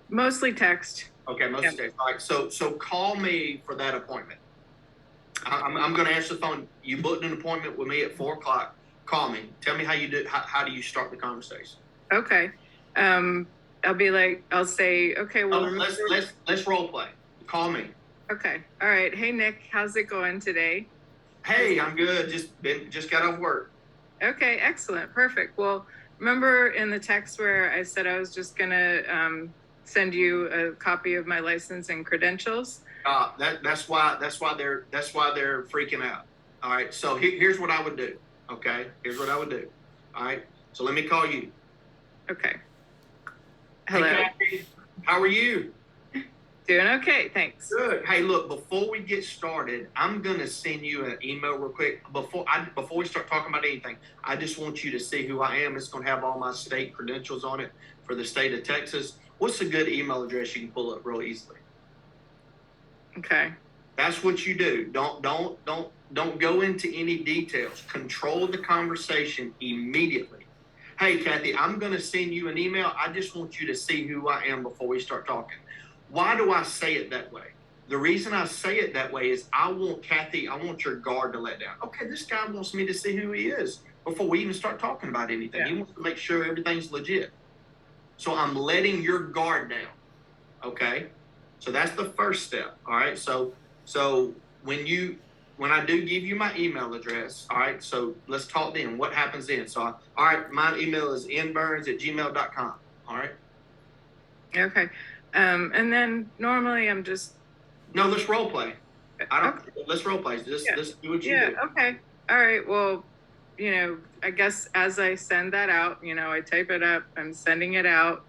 Mostly text. Okay, most days. All right. So call me for that appointment. I'm going to answer the phone. You booked an appointment with me at 4:00. Call me. Tell me how you do. How do you start the conversation? Okay. I'll be like, I'll say, okay, well, let's role play. Call me. Okay. All right. Hey, Nick, how's it going today? Hey, I'm good. Just got off work. Okay, excellent. Perfect. Well, remember in the text where I said I was just gonna send you a copy of my license and credentials? That's why they're freaking out. All right. So here's what I would do. Okay. Here's what I would do. All right. So let me call you. Okay. Hello. Hey, Kathy, how are you? Doing okay, thanks. Good. Hey, look, before we get started, I'm gonna send you an email real quick. Before we start talking about anything, I just want you to see who I am. It's gonna have all my state credentials on it for the state of Texas. What's a good email address you can pull up real easily? Okay. That's what you do. Don't go into any details. Control the conversation immediately. Hey, Kathy, I'm gonna send you an email. I just want you to see who I am before we start talking. Why do I say it that way? The reason I say it that way is I want your guard to let down. Okay, this guy wants me to see who he is before we even start talking about anything. Yeah. He wants to make sure everything's legit. So I'm letting your guard down. Okay? So that's the first step. All right. So when I do give you my email address, all right, so let's talk then. What happens then? So all right, my email is nburns@gmail.com. All right. Okay. And then normally I'm just. No, let's role play. Let's role play. Just do what you do. Okay. All right. Well, I guess as I send that out, I type it up, I'm sending it out,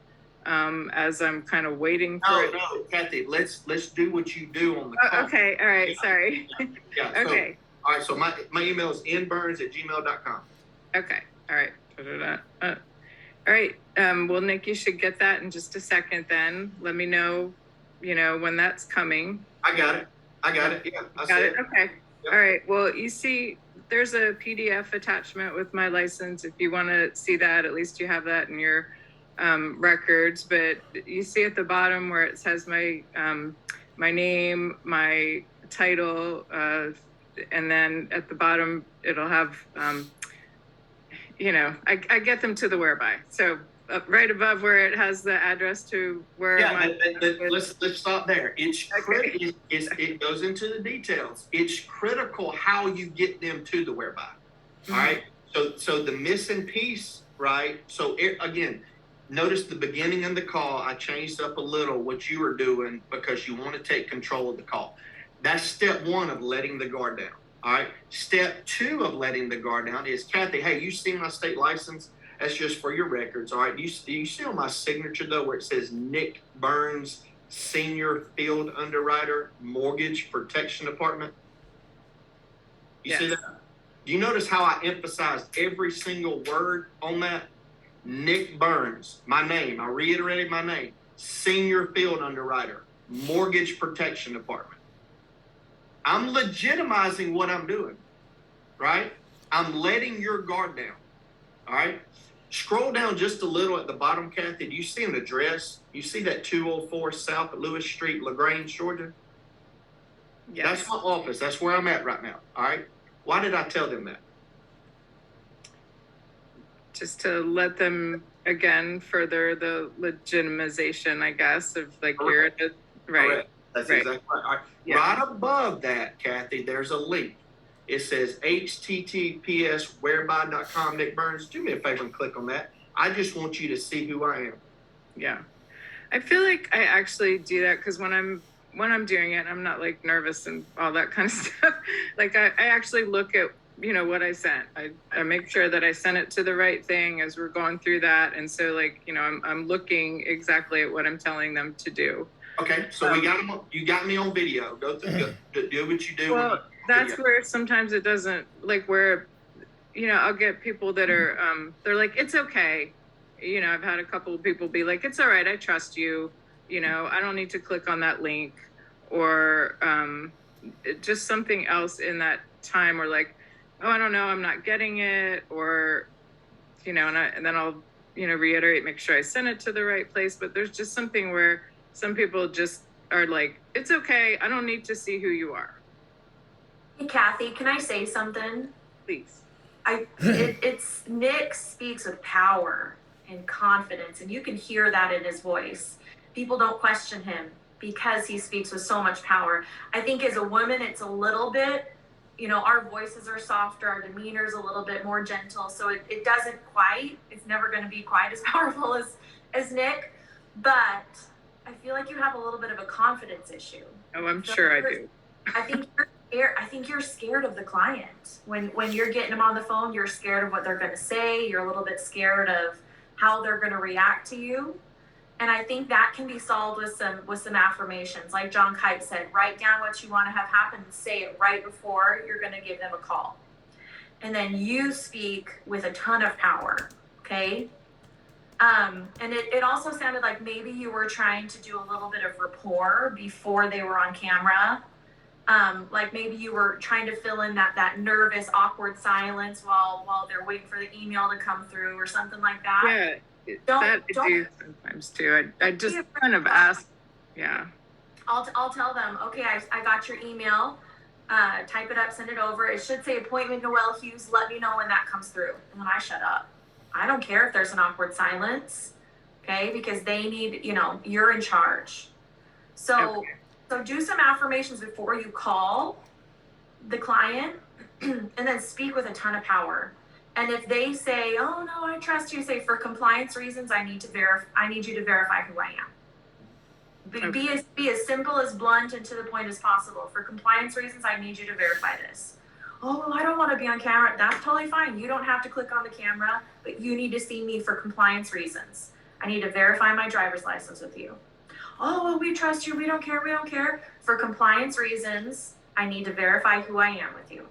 as I'm kind of waiting for it. No, Kathy, let's do what you do on the call. Okay. All right. Yeah. Sorry. Yeah. Okay. So, all right. So my email is nburns@gmail.com. Okay. All right. All right. Well, Nick, you should get that in just a second then. Let me know, when that's coming. I got it. Yeah. I Got see it? Okay. Yep. All right. Well, you see, there's a PDF attachment with my license. If you want to see that, at least you have that in your records. But you see at the bottom where it says my name, my title, and then at the bottom it'll have, I get them to the whereby. So right above where it has the address to where. Let's stop there. It goes into the details. It's critical how you get them to the whereby. All right. So the missing piece, right? So again, notice the beginning of the call. I changed up a little what you were doing because you want to take control of the call. That's step one of letting the guard down. All right. Step two of letting the guard down is, Kathy, hey, you see my state license? That's just for your records. All right. Do you see on my signature, though, where it says Nick Burns, Senior Field Underwriter, Mortgage Protection Department? You see that? Do you notice how I emphasized every single word on that? Nick Burns, my name. I reiterated my name. Senior Field Underwriter, Mortgage Protection Department. I'm legitimizing what I'm doing, right? I'm letting your guard down, all right? Scroll down just a little at the bottom, Kathy. Do you see an address? You see that 204 South Lewis Street, LaGrange, Georgia? Yes. That's my office. That's where I'm at right now, all right? Why did I tell them that? Just to let them, again, further the legitimization, I guess, of like you're right. That's Right. exactly right. All right. Yeah. Right above that, Kathy, there's a link. It says https whereby.com. Nick Burns, do me a favor and click on that. I just want you to see who I am. Yeah. I feel like I actually do that because when I'm doing it, I'm not like nervous and all that kind of stuff. Like I actually look at, what I sent. I make sure that I sent it to the right thing as we're going through that. And so like, I'm looking exactly at what I'm telling them to do. Okay, so we got them. You got me on video. Go through. Do what you do. Well, that's where sometimes it doesn't, like where, I'll get people that are, they're like, it's okay. I've had a couple of people be like, it's all right, I trust you. I don't need to click on that link, or just something else in that time, or like, oh, I don't know, I'm not getting it, or, and then I'll, reiterate, make sure I send it to the right place. But there's just something where some people just are like, it's okay, I don't need to see who you are. Hey, Kathy, can I say something? Please. It's Nick speaks with power and confidence, and you can hear that in his voice. People don't question him because he speaks with so much power. I think as a woman, it's a little bit, our voices are softer, our demeanor is a little bit more gentle, so it doesn't quite, it's never going to be quite as powerful as Nick, but I feel like you have a little bit of a confidence issue. Oh, I'm sure I do. I think you're scared of the client. When you're getting them on the phone, you're scared of what they're going to say. You're a little bit scared of how they're going to react to you. And I think that can be solved with some affirmations. Like John Kight said, write down what you want to have happen and say it right before you're going to give them a call. And then you speak with a ton of power, okay? And it also sounded like maybe you were trying to do a little bit of rapport before they were on camera. Like maybe you were trying to fill in that nervous, awkward silence while they're waiting for the email to come through or something like that. Yeah, I do sometimes too. I just kind of ask, yeah. I'll tell them, okay, I got your email. Type it up, send it over. It should say appointment Noelle Hughes. Let me know when that comes through. And then I shut up. I don't care if there's an awkward silence, okay? Because they need, you're in charge. So. Okay. So do some affirmations before you call the client and then speak with a ton of power. And if they say, oh no, I trust you, say for compliance reasons, I need you to verify who I am. Be as simple, as blunt and to the point as possible. For compliance reasons, I need you to verify this. Oh, I don't want to be on camera. That's totally fine. You don't have to click on the camera, but you need to see me for compliance reasons. I need to verify my driver's license with you. Oh, well, we trust you. We don't care. For compliance reasons, I need to verify who I am with you.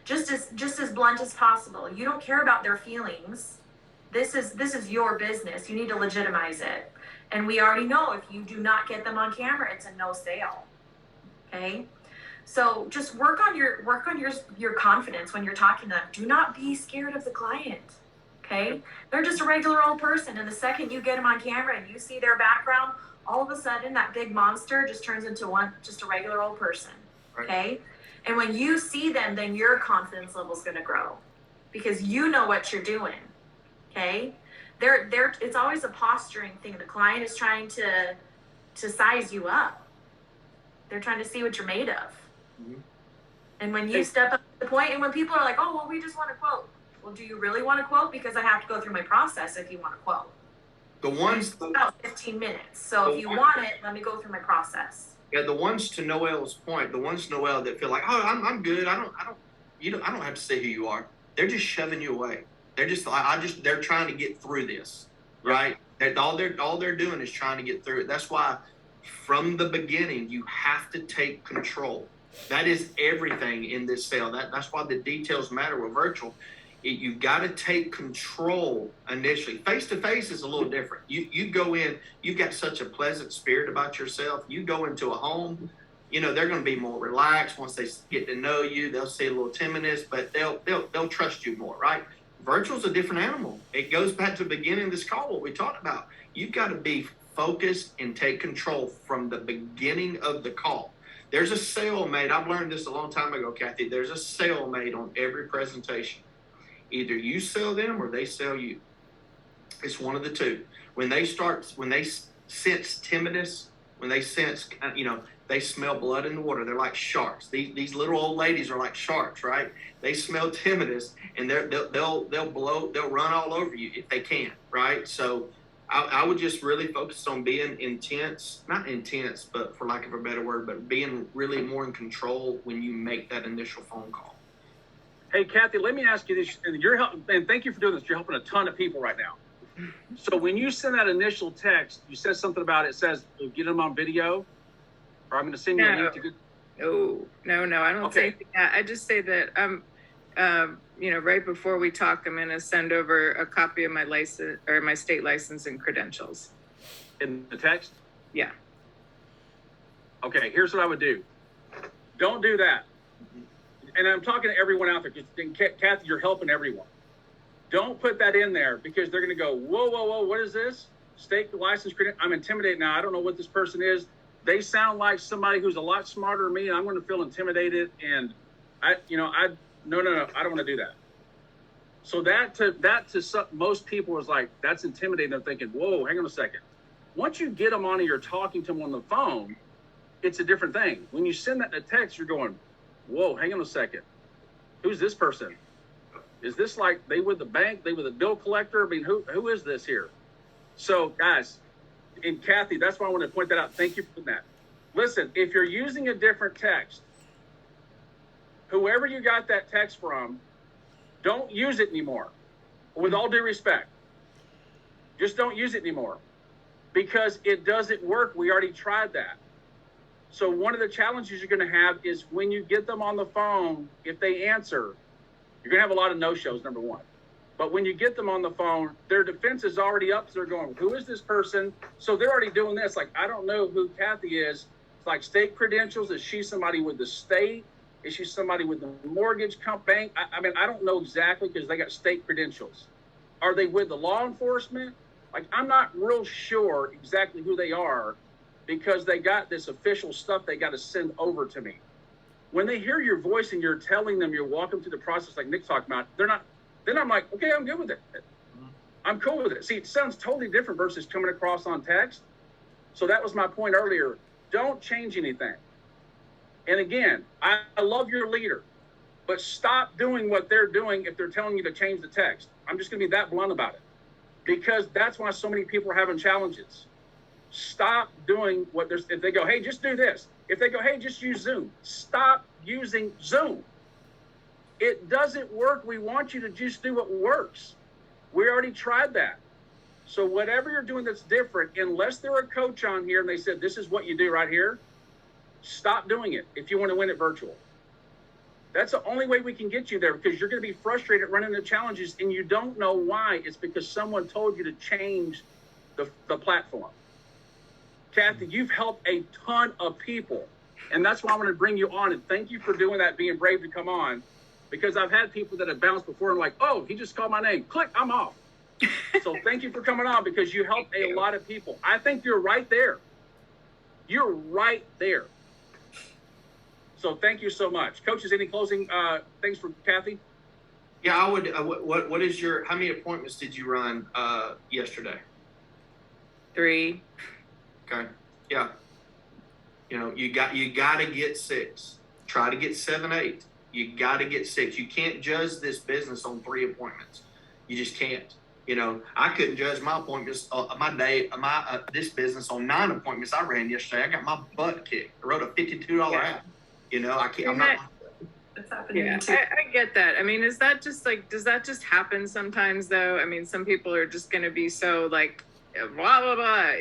Just as blunt as possible. You don't care about their feelings. This is your business. You need to legitimize it. And we already know if you do not get them on camera, it's a no sale. Okay? So just work on your confidence when you're talking to them. Do not be scared of the client. Okay? They're just a regular old person, and the second you get them on camera and you see their background, all of a sudden that big monster just turns into just a regular old person. Okay? And when you see them, then your confidence level is going to grow because you know what you're doing. Okay? It's always a posturing thing. The client is trying to size you up. They're trying to see what you're made of. Mm-hmm. And when you step up to the point, and when people are like, oh, well, we just want to quote. Well, do you really want to quote? Because I have to go through my process if you want to quote. About 15 minutes. So if you want it, let me go through my process. Yeah, the ones to Noelle's point, Noelle, that feel like, oh, I'm good. I don't have to say who you are. They're just shoving you away. They're just, they're trying to get through this, right? All they're doing is trying to get through it. That's why, from the beginning, you have to take control. That is everything in this sale. That's why the details matter with virtual. You've got to take control initially. Face-to-face is a little different. You go in, you've got such a pleasant spirit about yourself. You go into a home, they're going to be more relaxed. Once they get to know you, they'll see a little timidness, but they'll trust you more, right? Virtual's a different animal. It goes back to the beginning of this call, what we talked about. You've got to be focused and take control from the beginning of the call. There's a sale made. I've learned this a long time ago, Kathy. There's a sale made on every presentation. Either you sell them or they sell you. It's one of the two. When they sense timidness, when they sense, they smell blood in the water. They're like sharks. These little old ladies are like sharks, right? They smell timidus, and they'll run all over you if they can, right? So I would just really focus on being not intense, but for lack of a better word, but being really more in control when you make that initial phone call. Hey, Kathy, let me ask you this, and thank you for doing this. You're helping a ton of people right now. So when you send that initial text, you said something about it says, get them on video, or I'm going to send you a link to good. No, I don't say that. I just say that right before we talk, I'm going to send over a copy of my license or my state license and credentials. In the text? Yeah. Okay, here's what I would do. Don't do that. And I'm talking to everyone out there, because Kathy, you're helping everyone. Don't put that in there, because they're going to go, whoa, what is this? State license credential. I'm intimidated now. I don't know what this person is. They sound like somebody who's a lot smarter than me, and I'm going to feel intimidated. And no, I don't want to do that. So that to most people is like, that's intimidating. They're thinking, whoa, hang on a second. Once you get them on and you're talking to them on the phone, it's a different thing. When you send that in a text, you're going, whoa, hang on a second. Who's this person? Is this like they with the bank? They with a bill collector? I mean, who is this here? So guys, and Kathy, that's why I want to point that out. Thank you for that. Listen, if you're using a different text, whoever you got that text from, don't use it anymore. With all due respect, just don't use it anymore, because it doesn't work. We already tried that. So one of the challenges you're going to have is when you get them on the phone, if they answer, you're going to have a lot of no-shows, number one. But when you get them on the phone, their defense is already up. So they're going, who is this person? So they're already doing this. Like, I don't know who Kathy is. It's like state credentials. Is she somebody with the state? Is she somebody with the mortgage bank? I mean, I don't know exactly, because they got state credentials. Are they with the law enforcement? Like, I'm not real sure exactly who they are, because they got this official stuff they got to send over to me. When they hear your voice and you're telling them, you're walking through the process like Nick's talking about, they're not, then I'm like, okay, I'm good with it. I'm cool with it. See, it sounds totally different versus coming across on text. So that was my point earlier. Don't change anything. And again, I love your leader, but stop doing what they're doing if they're telling you to change the text. I'm just going to be that blunt about it, because that's why so many people are having challenges. Stop doing what there's, if they go, hey, just do this. If they go, hey, just use Zoom. Stop using Zoom. It doesn't work. We want you to just do what works. We already tried that. So whatever you're doing that's different, unless they're a coach on here and they said, this is what you do right here, stop doing it if you want to win it virtual. That's the only way we can get you there, because you're going to be frustrated running the challenges and you don't know why. It's because someone told you to change the platform. Kathy, you've helped a ton of people, and that's why I want to bring you on. And thank you for doing that, being brave to come on, because I've had people that have bounced before and like, oh, he just called my name. Click, I'm off. So thank you for coming on, because you helped a lot of people. I think you're right there. You're right there. So thank you so much. Coaches, any closing things for Kathy? Yeah, I would. What is how many appointments did you run yesterday? 3. Okay. Yeah. You got to get 6. Try to get 7, 8. You got to get 6. You can't judge this business on 3 appointments. You just can't. I couldn't judge my appointments, this business on 9 appointments I ran yesterday. I got my butt kicked. I wrote a $52 app. I can't. I'm not. It's happening Yeah, too. I get that. I mean, is that just like, does that just happen sometimes though? I mean, some people are just going to be so like, blah, blah, blah,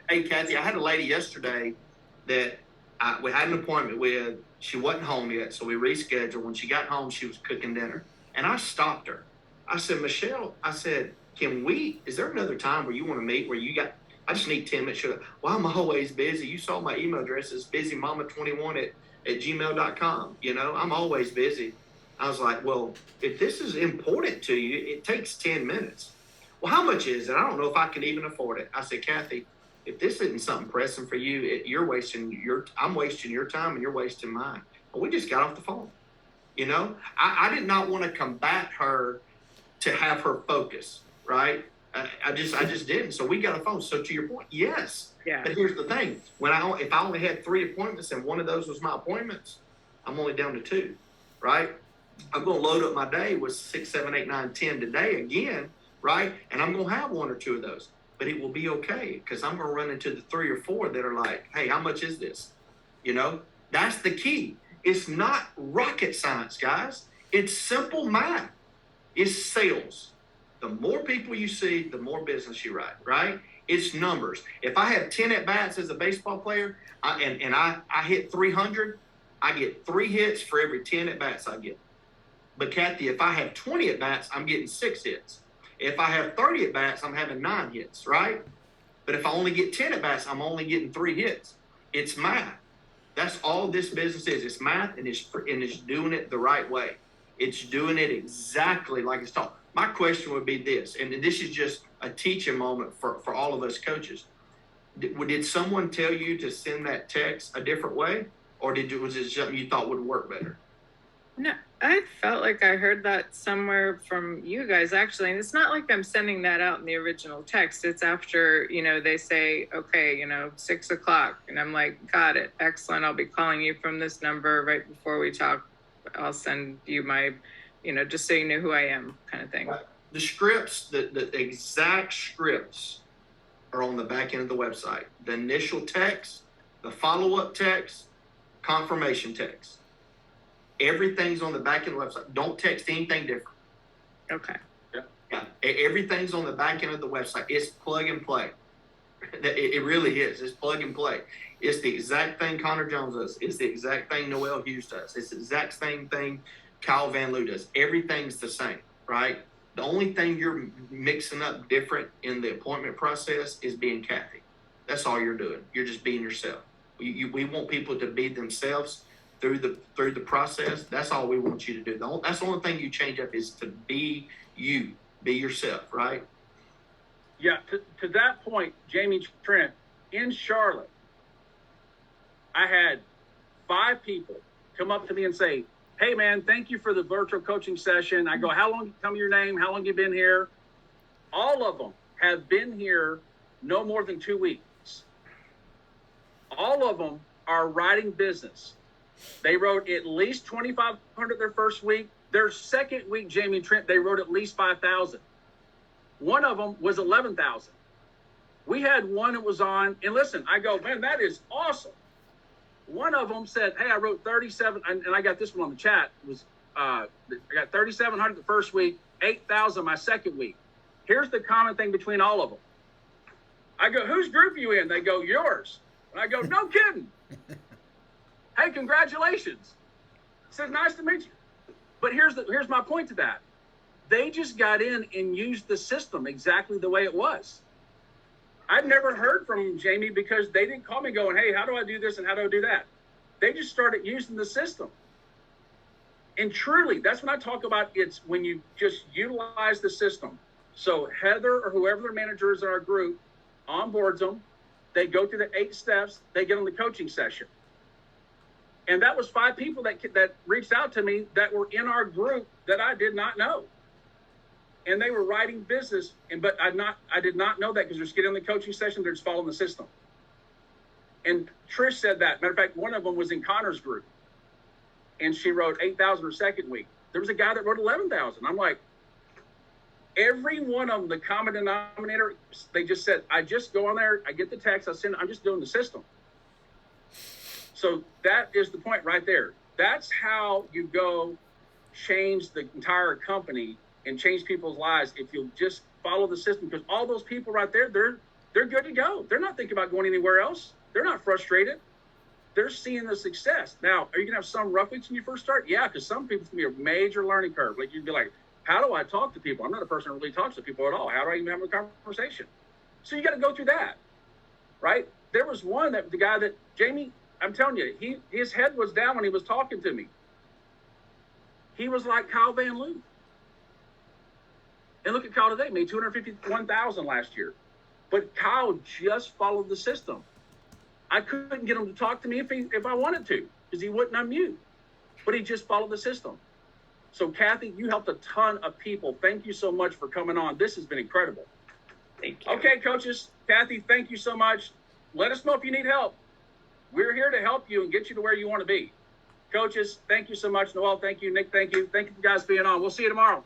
Hey, Kathy, I had a lady yesterday that we had an appointment with. She wasn't home yet, so we rescheduled. When she got home, she was cooking dinner. And I stopped her. I said, Michelle, is there another time where you want to meet where I just need 10 minutes. Well, I'm always busy. You saw my email address is busymama21 at gmail.com. I'm always busy. I was like, well, if this is important to you, it takes 10 minutes. Well, how much is it? I don't know if I can even afford it. I said, Kathy, if this isn't something pressing for you, I'm wasting your time and you're wasting mine. Well, we just got off the phone. I did not want to combat her to have her focus, right? I just didn't. So we got a phone. So to your point, yes. Yeah. But here's the thing: if I only had 3 appointments and one of those was my appointments, I'm only down to 2, right? I'm going to load up my day with 6, 7, 8, 9, 10 today again, right? And I'm going to have 1 or 2 of those, but it will be okay because I'm going to run into the 3 or 4 that are like, hey, how much is this? You know, that's the key. It's not rocket science, guys. It's simple math. It's sales. The more people you see, the more business you write, right? It's numbers. If I have 10 at-bats as a baseball player and I hit 300, I get 3 hits for every 10 at-bats I get. But Kathy, if I have 20 at-bats, I'm getting 6 hits. If I have 30 at-bats, I'm having 9 hits, right? But if I only get 10 at-bats, I'm only getting 3 hits. It's math. That's all this business is. It's math, and it's doing it the right way. It's doing it exactly like it's taught. My question would be this, and this is just a teaching moment for all of us coaches. Did someone tell you to send that text a different way, or was it something you thought would work better? No, I felt like I heard that somewhere from you guys, actually. And it's not like I'm sending that out in the original text. It's after, they say, okay, 6 o'clock. And I'm like, got it. Excellent. I'll be calling you from this number right before we talk. I'll send you my, just so you know who I am, kind of thing. The scripts, the exact scripts are on the back end of the website. The initial text, the follow-up text, confirmation text. Everything's on the back end of the website. Don't text anything different. Okay. Yeah. Everything's on the back end of the website. It's plug and play. It really is. It's plug and play. It's the exact thing Connor Jones does. It's the exact thing Noel Hughes does. It's the exact same thing Kyle Van Loo does. Everything's the same, right? The only thing you're mixing up different in the appointment process is being Kathy. That's all you're doing. You're just being yourself. We want people to be themselves through the process. That's all we want you to do. That's the only thing you change up is to be you, be yourself, right? Yeah, to that point, Jamie Trent, in Charlotte, I had 5 people come up to me and say, hey, man, thank you for the virtual coaching session. I go, how long, tell me your name, how long you been here? All of them have been here no more than 2 weeks. All of them are writing business. They wrote at least 2,500 their first week. Their second week, Jamie Trent, they wrote at least 5,000. One of them was 11,000. We had one that was on, and listen, I go, man, that is awesome. One of them said, hey, I wrote 37, and I got this one on the chat. It was I got 3,700 the first week, 8,000 my second week. Here's the common thing between all of them. I go, whose group are you in? They go, yours. And I go, no kidding. Hey, congratulations. Says, nice to meet you. But here's my point to that. They just got in and used the system exactly the way it was. I've never heard from Jamie because they didn't call me going, hey, how do I do this and how do I do that? They just started using the system. And truly, that's when I talk about it's when you just utilize the system. So Heather or whoever their manager is in our group onboards them. They go through the 8 steps. They get on the coaching session. And that was 5 people that reached out to me that were in our group that I did not know. And they were writing business, but I did not know that because they're just getting on the coaching session, they're just following the system. And Trish said that. Matter of fact, one of them was in Connor's group. And she wrote 8,000 her second week. There was a guy that wrote 11,000. I'm like, every one of them, the common denominator, they just said, I just go on there, I get the text, I'm just doing the system. So that is the point right there. That's how you go change the entire company and change people's lives if you'll just follow the system. Because all those people right there, they're good to go. They're not thinking about going anywhere else. They're not frustrated. They're seeing the success. Now, are you going to have some rough weeks when you first start? Yeah, because some people, it's going to be a major learning curve. Like you'd be like, how do I talk to people? I'm not a person who really talks to people at all. How do I even have a conversation? So you got to go through that, right? There was one the guy that, Jamie, I'm telling you, his head was down when he was talking to me. He was like Kyle Van Loo. And look at Kyle today, made $251,000 last year. But Kyle just followed the system. I couldn't get him to talk to me if I wanted to, because he wouldn't unmute. But he just followed the system. So Kathy, you helped a ton of people. Thank you so much for coming on. This has been incredible. Thank you. Okay, coaches. Kathy, thank you so much. Let us know if you need help. We're here to help you and get you to where you want to be. Coaches, thank you so much. Noel, thank you. Nick, thank you. Thank you for guys being on. We'll see you tomorrow.